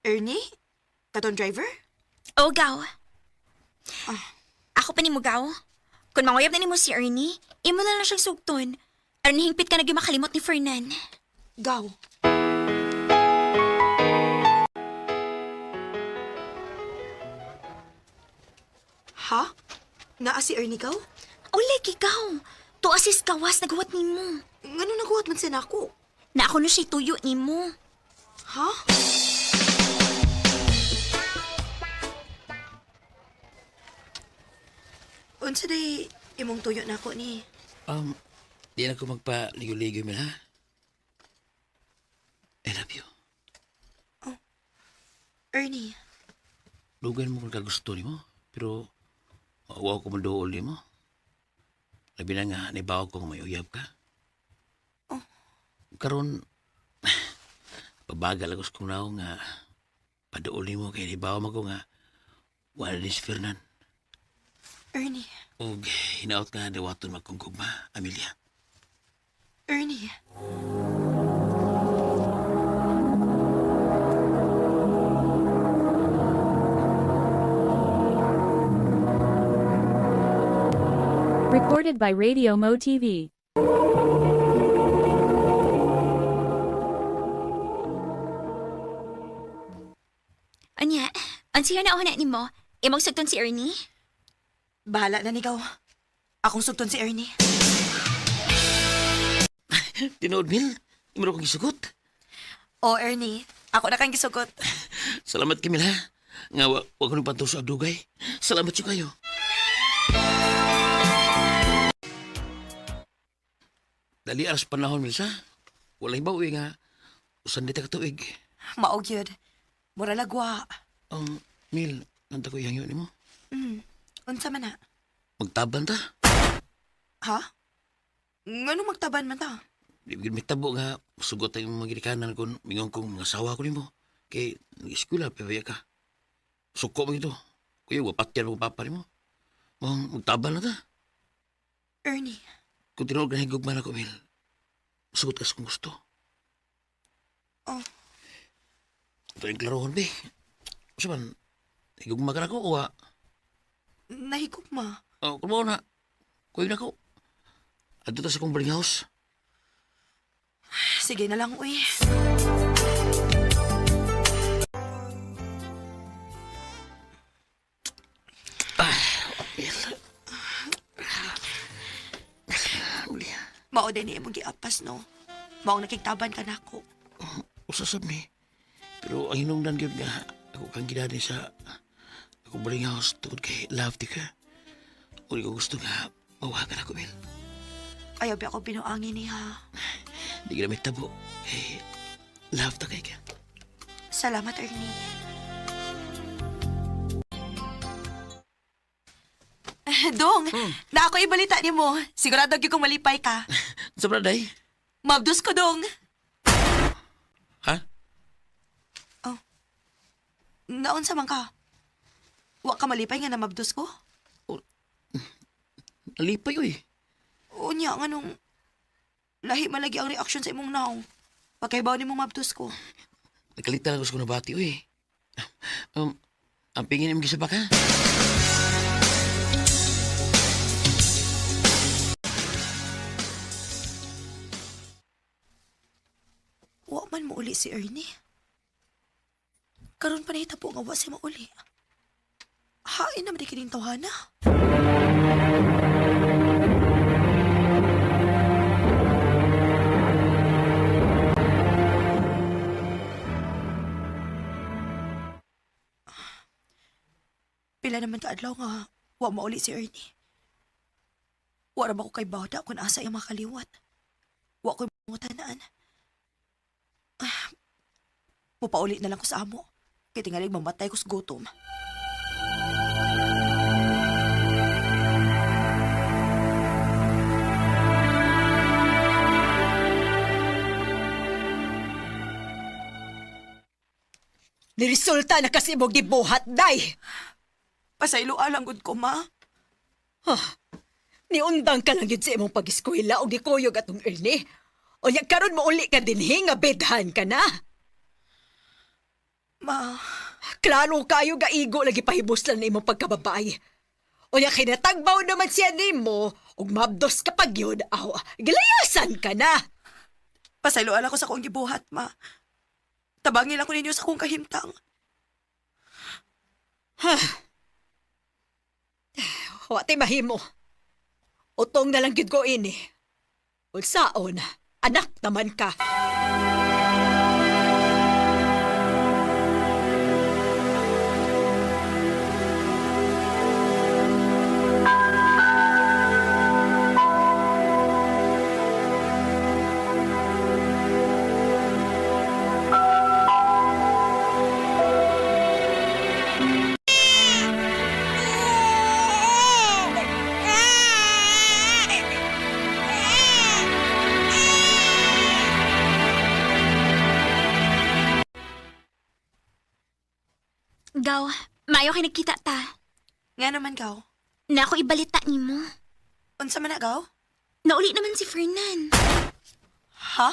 Ernie? Katon driver? O, Gaw. Ako pa ni mo, Gaw. Kung manguyab na ni mo si Ernie, imo na lang siyang sugton. Aron hingpit ka nagyang makalimot ni Fernan. Gaw. Ha? Naa si Ernie, gaw? Uli, Gaw. To assist kawas naghuwat ni mo. Ngano naguhat man siya nako? Na ako na siya tuyo ni mo. Ha? Unsa day imong tuyo nako ni? Di na ko magpaligo-ligo, Mil, ha? I love you. Ernie, Lugan mo kung kagusto ni mo, pero maawa ko madool ni mo. Labi na nga, naibaw ko kung may uyab ka. Karon, pabagal ako sa kong nao nga, padool ni mo kaya naibaw mo ko nga, wala ni si Fernan. Ernie, O hinaot nga dawaton magkungkugma, Amelia. Ernie. Recorded by Radio Mo TV. Anya, ansiya na ako na ni mo. Imong sugton si Ernie? Bahala na ni gaw. Akong sugton si Ernie. Tinood, Mil. Imuro kong gisugot. O, Ernie, ako na kang gisugot. Salamat, Kimil, ha? Nga, wag ko nang pantaw sa dugay. Salamat siya kayo. Dali aras panahon, Milsa. Walay bawi nga. Usan dito katuig. Maog yun. Mura lagwa. Mil, nanta ko ihangyo ni mo. Unsa man na? Magtaban ta. Ha? Ngano magtaban man ta? Di bigyan may tabo nga. Sugot ang mga ginikanan kung mingon kong mga sawa ko ni mo. Kay nag-eskwela, pabaya ka. Suko mo ito. Kuya, wapat yan mo papa ni mo. Magtaban na ta. Ernie, Kung tinuod ka higugman ako, Mil. Sugot ka sa kung gusto. Ito yung klarohon, be. Kasi man, higugma ka na ko, uwa. nahigugma. Kung mo na, kuya na ko. Adto ta sa kong boarding house. Sige na lang, uy. mao din ni imong giapas no. Mao nakiktaban ka nako. Usasab ni. Pero ang hinungdan gyud nga ako kang gidani sa ako boarding house tungod kay love di ka. Uli ko gusto nga mawagan ako, Mel. Ayaw ba ako binuangin ni ha. Di ka na may tabo. Eh, love ta kay ka. Salamat, Ernie. Dong, na ako ibalita ni mo. Sigurado gyud kong malipay ka. Sa day? Mabdus ko, Dong. Ha? Naon sa man ka? Wa ka malipay nga na mabdus ko? Nalipay, uy. Unya, nga nung lahi malagi ang reaksyon sa imong naong. Pagkaibaw ni mong mabdus ko. Nagkalitan ako sa kunabati, uy. Ang pingin imong gisaba ka? Wa man mo uli si Ernie. Karon pa nahitabo nga wa si mauli. Hain naman di kining tawhana. Pila naman ka adlaw nga wa mauli si Ernie. Wa ra ba ko kay bawda kung asa yung makaliwat. Wa ko mangutanaan. Mupauli na lang ko sa amo. Kaya tingalig mamatay ko sa gutom. Niresulta na kasi mong gibuhat, day. Pasaylo alang gud ko, ma. Niundang ka lang yun sa imong pag-eskwela o gikuyog atong Ernie. O yak karon mo uli ka dinhi nga bedhan ka na. Ma, Klaro kayo ga igo lagi pahibos lang na imong pagkababay. O yak kinatagbaw naman siya nimo ug mabdos ka pag yun, aw, gilayasan ka na. pasaylo alang ko sa akong gibuhat, ma. Tabangin ako ninyo sa akong kahimtang. Wate mahimo. Utong na lang gyud ko ini. Ulsaon, anak naman ka. Gaw, mayo kay nagkita ta. Nga naman, gaw. Na ako ibalita nimo. Unsa man na, gaw? Nauli naman si Fernan. Ha?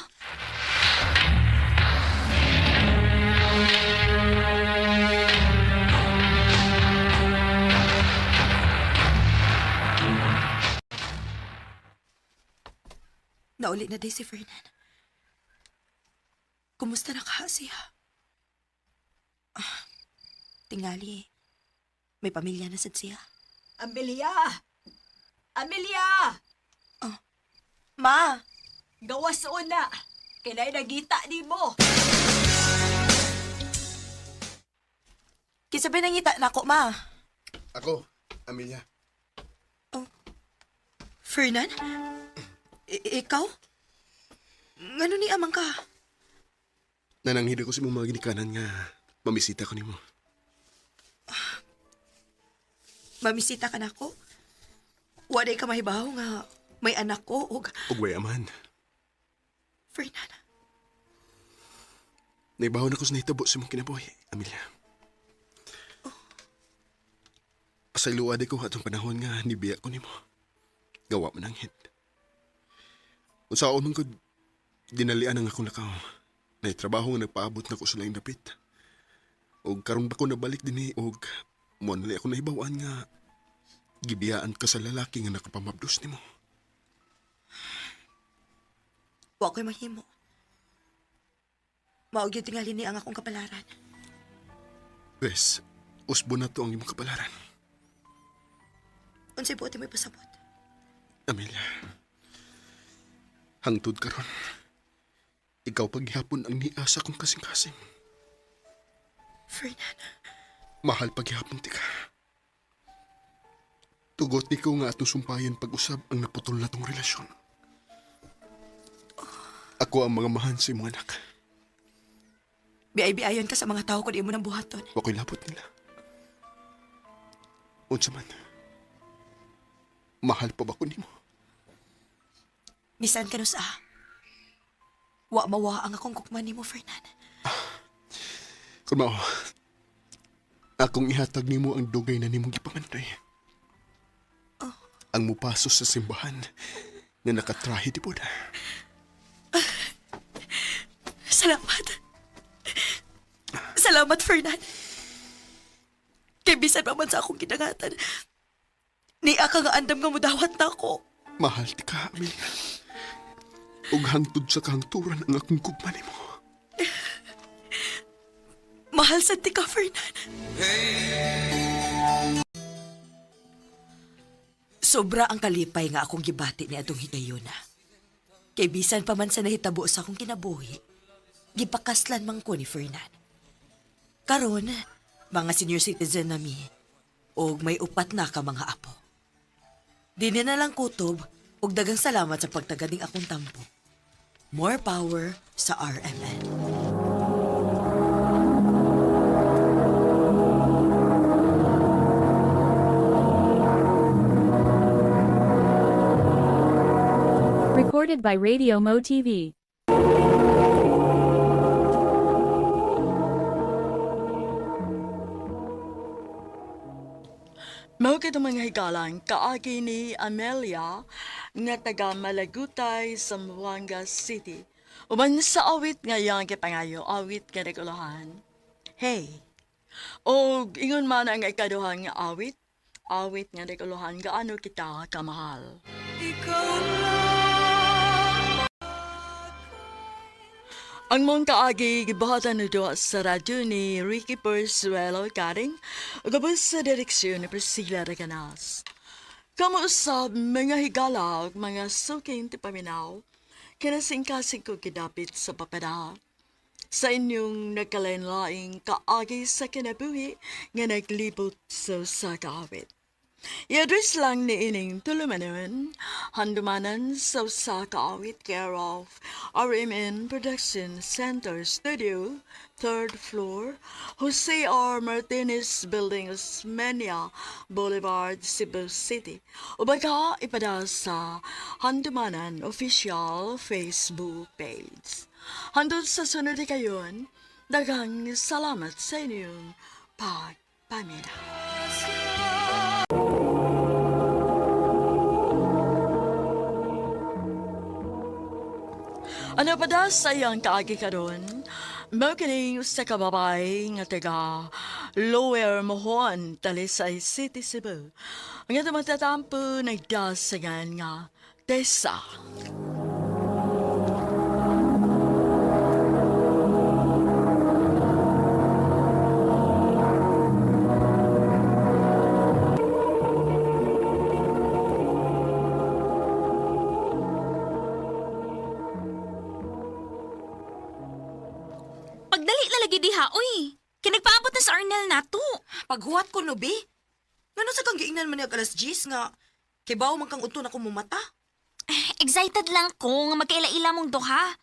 Nauli na day si Fernan. Kumusta na ka siya? Tingali, may pamilya na sad siya. Amelia! Amelia! Ma! Gawas una! Kinay nagita ni mo! Kisabay nangita na ako, ma. Ako, Amelia. Fernan? Ikaw? Ngano ni amang ka? Nananghid ako sa mga ginikanan nga mamisita ko nimo. Mamisita ka na ako? Waday ka mahibaw nga may anak ko o... Ugway aman. Fernan, Naibaw na ko sa nahitabo sa mong kinabuhi, Amelia. Pasayloa di ko atong panahon nga nibiya ko nimo. Gawa man ang hit. Kung sa man ko, dinalian ang akong lakaw. Naitrabaho nga nagpaabot na ko sa laing dapit. O karon ba ko nabalik din o mo na ako nahibawan nga gibiyaan ka sa lalaki nga nakapamabdos nimo. wa ko'y mahimo. Maog yung tingali ni ang akong kapalaran. Wes, usbo na to ang imong kapalaran. Unsay buti mo'y pasabot. Amelia, Hangtod karon. Ikaw paghihapon ang niasa kong kasing-kasing. Fernan, Mahal paghihapon ti ka. Tugot ni ko nga atong sumpayan pag-usab ang naputol na tong relasyon. Ako ang mga mahan sa imong anak. biay-biayon ka sa mga tao kung di mo nang buhaton. Wako'y labot nila. Unsa man. Mahal pa ba ko nimo? Bisan ka no sa. Wa mawa ang akong kukman ni mo, Fernan. Kung mao, akong ihatag nimo ang dugay na nimong gipamanday. Ang mupasos sa simbahan na nakatrahe di po na. Salamat. Salamat, Fernan. Kay bisan pa man sa akong kinangatan, ni ka nga andam nga mudawat na ako. Mahal ti ka, Amelia. Ug hangtod sa kahangturan ang akong kugman nimo. Mahal sa ti ka, Fernan. Sobra ang kalipay nga akong gibati ni atong higayuna. Kay bisan pa man sa nahitabo sa akong kinabuhi, gipakaslan man ko ni Fernan. Karon, mga senior citizen na mi, og may upat na ka mga apo. Dini na lang kutob, og dagang salamat sa pagtagading akong tampo. More power sa RMN. Recorded by Radio Mo TV. Mao kita mga higalang kaagi ni Amelia nga taga Malagutay, Zamboanga City. Uban sa awit ngayon kipangayo, awit nga regulahan. Hey, o ingon man ang ikaduhang nga awit nga regulahan gaano kita kamahal. Ang mong kaagi gibahatan na doon sa radyo ni Ricky Persuelo Garing gabos sa direksyon ni Priscilla Reganas. Kamuusab mga higala mga suking tipaminaw kinasingkasing ko gidapit sa papada. Sa inyong nagkalain-laing kaagi sa kinabuhi nga naglibot sa kaawit. I-address lang ni ining tulumanon, handumanan sa usa ka awit care of RMN Production Center Studio, 3rd floor, Jose R. Martinez Building, Osmeña Boulevard, Cebu City. O baka ipada sa handumanan official Facebook page. Handod sa sunod kayon, daghang salamat sa inyong pagpamina. Ano pa da sa iyang kaagi karon? Mao kining sa kababay nga taga Lower Mohon, Talisay City, Cebu. Ang ito magtatampo nagdasagan nga Tessa. Pagdali lalagi diha, uy. Kinagpaabot na sa Arnel nato. Paghuwat ko, no, be? Ngano sa kang giingnan man ni alas 10 nga, kibaw man kang uto na kumumata? Excited lang ko nga magkaila-ila mong duha.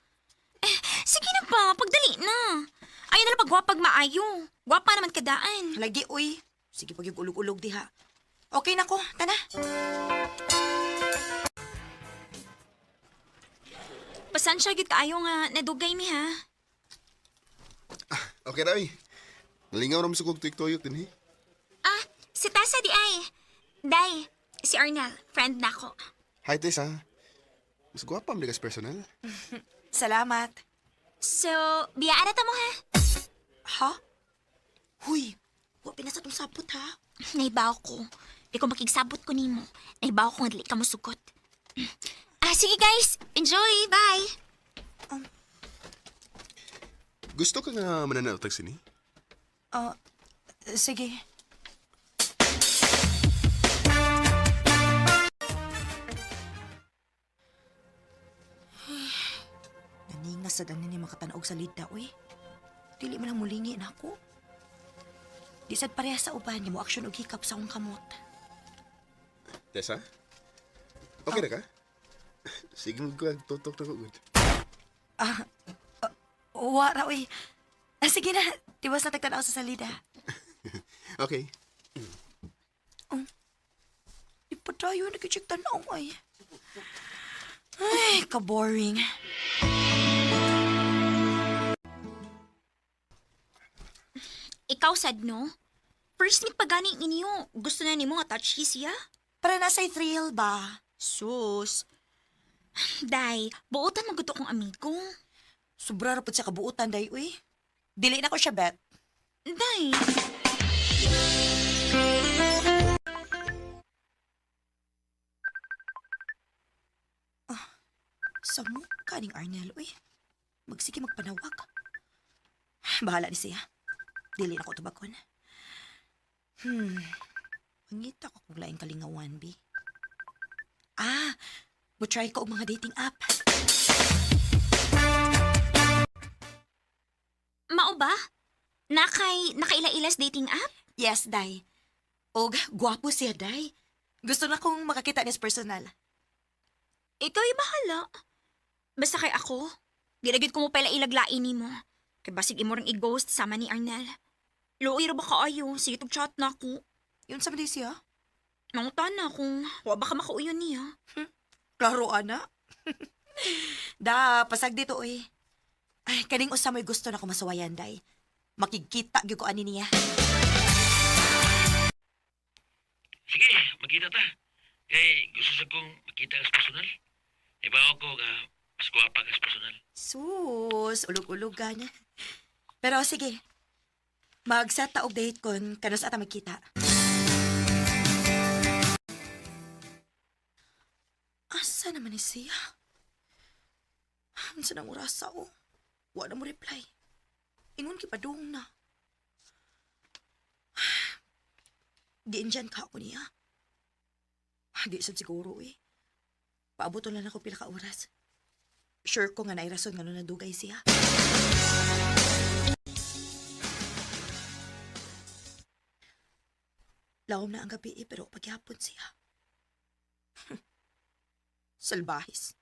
Sige na pa, pagdali na. Ayaw na lang pagwapag maayo. Gwapa naman kadaan. Lagi, uy. Sige, pag yung ulog-ulog diha. Okay na ko, tana. Pasensya gid kaayo nga nadugay mi ha. Okay na, eh. Nalingaw naman sa kong tuyok din, eh. Ah, si Tessa di ay. Day, si Arnel, friend na ko. Hi, Tess, ha? Mas gwapa ang ligas personal. Salamat. So, biyaan na ta mo ha. Ha? Huy, wa pinasa tong sapot, ha? Naibaw ko. Di ko makigsabot ko nimo. Naibaw ko nga dili ka musugot. Ah, sige guys. Enjoy. Bye. Gusto ka nga mananautag sini? Sige. Ningas sa danan niya makatanaog sa lida, uy. Dili man lang mulingi na ako. Di sad pareha sa uban niya mo aksyon og hikap sa akong kamot. Tessa? Okay na ka? Sige mo ko, tutok na ko. Good. Wara, uy. Sige na, tiwas na tagtanaw sa salida. Okay. Di pa tayo nag-check tanaw, ay. Ay, ka-boring. Ikaw sad no? First meet pa gani inyo. Gusto na nimo nga touchy siya? Para nasa thrill ba? Sus. Day, buotan maguto kong amigo. Sobra rapod sa kabuutan, day, uy. Dili na ko siya, bet. Day. Samo, kaning Arnel, uy. Magsige magpanawag. Bahala ni siya. Dili na ko tubagon. Mangita ko kung laing kalingawan, bi. Try ko og mga dating app. Mao ba? Nakaila-ilas dating app? Yes, day. Og gwapo siya, day. Gusto na kong makakita niya sa personal. Ikaw ay bahala. Basta kay ako, di na gyud ko mo pala ilaglain ni mo. Kay basig imo ring i-ghost sama ni Arnel. Luoy ra ba kaayo? Sige tog chat na ako. Yun sa siya? Nangutan na kung wa ba ka makauyon niya. Klaro, ana. Pasag dito, uy. Ay, kaning usa mo'y gusto na ko masawayan, day. Makikita gyud ko ani niya. Sige, magkita ta. Kay gusto sa kong makita ka sa personal. Ibaw ko nga, mas guwapa ka sa personal. Sus, ulog-ulog ka niya. Pero sige, mag-set ta og date kon kanos ata magkita. Asa naman ni siya? Asa nang orasa o? Wa na mo reply. Ingon kipadung na. Diin dyan ka ako niya. Di sad siguro eh. Paabuton lang ako pila ka oras. Sure ko nga nairason nga nung nadugay siya. Lawom na ang gabi pero paghapon siya. Salbahis.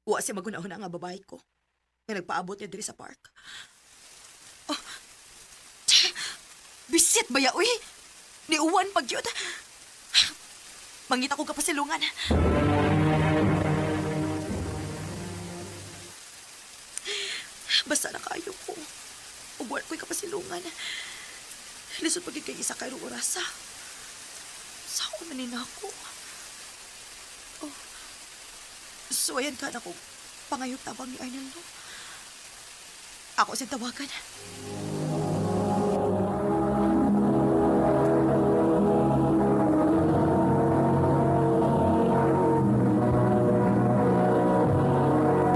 Wa siya magunahon nga babae ko. Nga nagpaabot niya diri sa park. Oh. Bisit ba ya, uy? Ni uwan pag yun. Mangita ko kapasilungan. Basta na kayo ko. Ubuan ko'y kapasilungan. Lisod pag ikay isa kayo orasa. Saan manin ako? Oh. So, ayan ka na kung pangayot tabang ni Arnel, no? Ako siyang tawagan.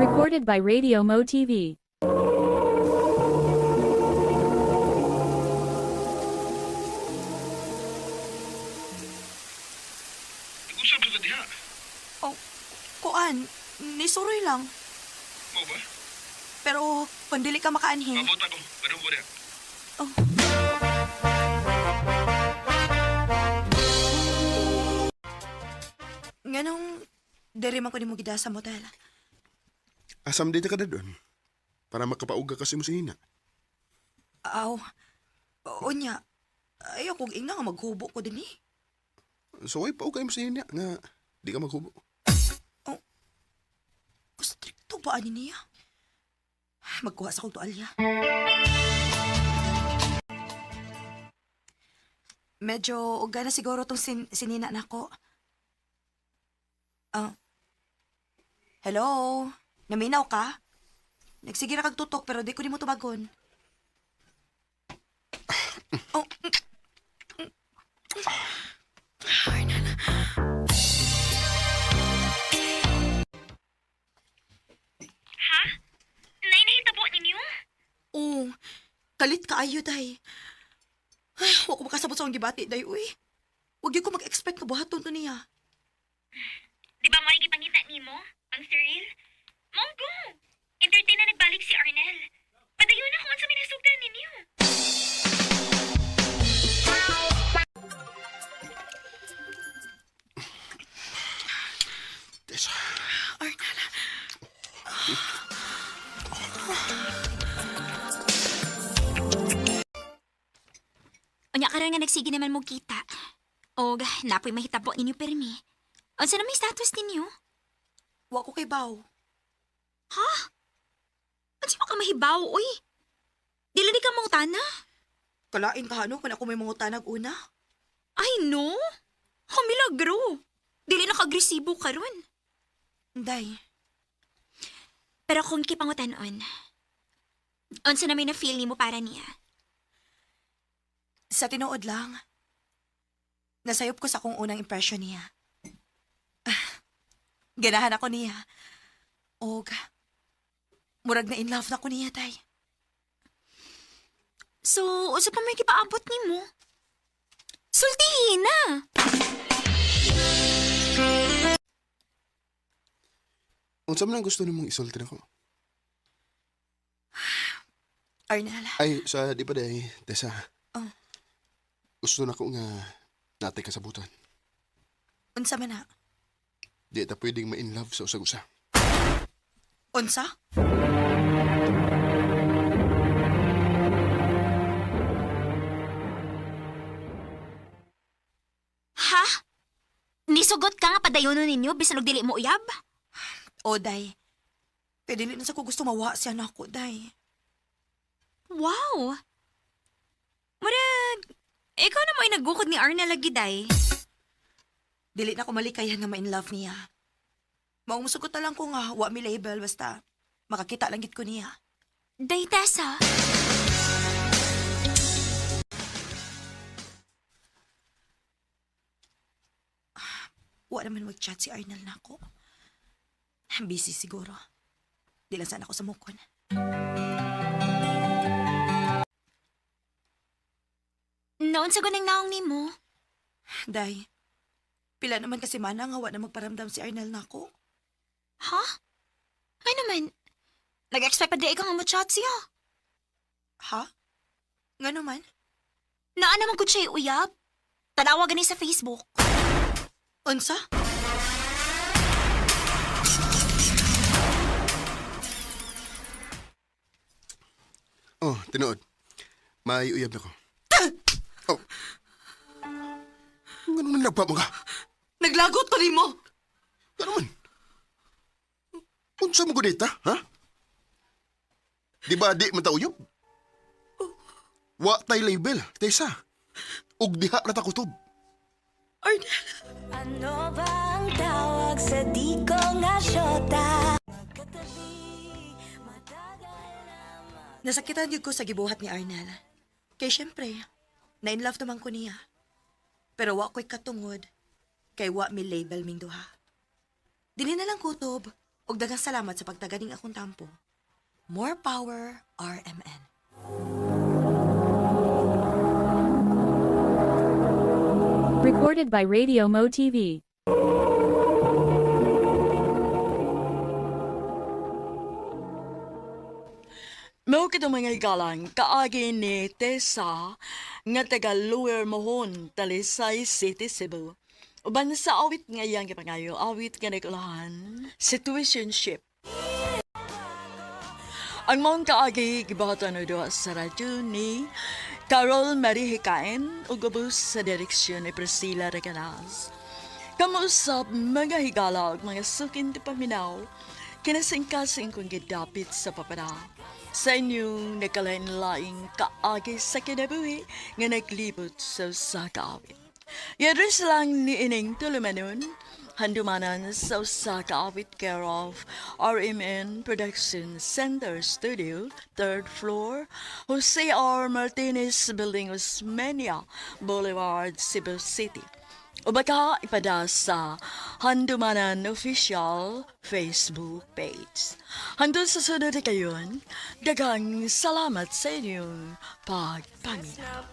Recorded by Radio Mo TV. Nag-usap sa diha. Oh, kuan, nisuroy lang. Mo ba? Pero, pandili ka makaanhin. Mabot ako. Ano mo rin? Oh. Nganong, dere man ko ni mo gida sa motel. Asam din ka na doon. Para makapauga kasi mo si Hina. Aw, onya, ayaw kong inga nga maghubo ko din eh. So ay paugay mo si Hina nga di ka maghubo. Stricto ba ani niya? Magkuha sa kong tualya. Medyo uga na siguro tong sinina na ko. Hello? Naminaw ka? Nagsige na kag tutok pero di ko ni mo tubagon. Oh. Ha? Nay, nahitabo ninyo? Oh, kalit ka ayo, day. Ay, huwag ko makasabot sa akong gibati, day, uy. Huwag yun ko mag-expect na buhaton to niya. Di ba mo ay gipangita nimo? Ang surreal? Monggo! Under 10 na nagbalik si Arnel. Padayon na kung sa minasugdan ninyo. Tessa. Unya karon nga nagsige naman mo kita. O napoy mahitabo ninyo permi. Unsa na may status ninyo? Wa ko kay baw. Ha? Unsa pa ka mahibaw, oy? Dili di ka mangutana? Kalain ka ano kung ako may mga tanag una? Ay no. Ha milagro. Dili na ka-agresibo karon. Day, Pero kung kipangutan-on, unsa na may na-feel nimo para niya? sa tinuod lang. Nasayop ko sa akong unang impression niya. Ganahan ako niya. Og, murag na in love na ko niya, tay. So, unsa pa may kipaabot nimo? Sultihin na. Unsa man ang gusto nimong isulti nako? Arnel, Ay, sa di pa day, Tessa. Oh. Gusto na ko nga natay kasabutan. unsa man na? Di ta pwedeng ma-in love sa usag-usa. Unsa? Ha? Nisugot ka nga padayonon ninyo bisan og dili mo uyab? O, day. Kaya dili na sa ko gusto mawa siya na ako, day. Wow. Murag, ikaw na mo ay nagukod ni Arna lagi, day. Dili na ko malikayan nga ma-in love niya. Maong musugot na lang ko nga, wa mi label, basta makakita lang gid ko niya. Day, Tessa. Wa naman mag-chat si Arnel na ako. Busy siguro. Di lang sana ako sa mukon. Noon sa gunang naong nimo. Day, pila naman kasi mana nga wa na magparamdam si Arnel na ako. Ha? Nga naman, nag-expect pa di ikaw nga mo-chat siya. Ha? Nga naman? Naa naman ko siya uyab. Tanawa gani sa Facebook. Unsa? Oh, tinuod. May uyab na ko. Oh. Ganun man nagpa mo ka. Naglagot pa rin mo! Ganun man. Unsa mo gunita, ha? Di ba di man ta uyab? Wa tay label, Tessa. Ug diha ra ta kutob. Arnel! Ano ba ang tawag sa di ko nga syota? Nasakitan yun ko sa gibuhat ni Arnel. Kay syempre, na-in love naman ko niya. Pero wa ko'y katungod, kay wa mi label ming duha. Dili na lang kutob, og daghang salamat sa pagtaganing akong tampo. More power, RMN. Recorded by Radio Mo TV. Mao kita mga igalang, kaagi ni Tessa, nga taga Lower Mohon, Talisay City, Cebu. Uban sa awit ngayang kipangayo, awit nga nagulahan, situationship. Ang mong kaagi, gibatan na doon sa radyo ni Carol Marie Hikain, ugubos sa direksyon ni Priscilla Regalas. Kamusap mga higala ug mga sukin ti paminaw, kinasingkasing kong gidapit sa papada. Sa inyong nakalain-laing kaagi sa kinabuhi nga naglibot sa kaawit. Yadres lang ni ining tulumanon, handumanan sa kaawit care of RMN Production Center Studio, 3rd floor, Jose R. Martinez Building, Osmeña Boulevard, Cebu City. O baka ipada sa Handumanan Official Facebook page. Hanggang sa sunod na kayon, dagang salamat sa inyong pagpaminaw.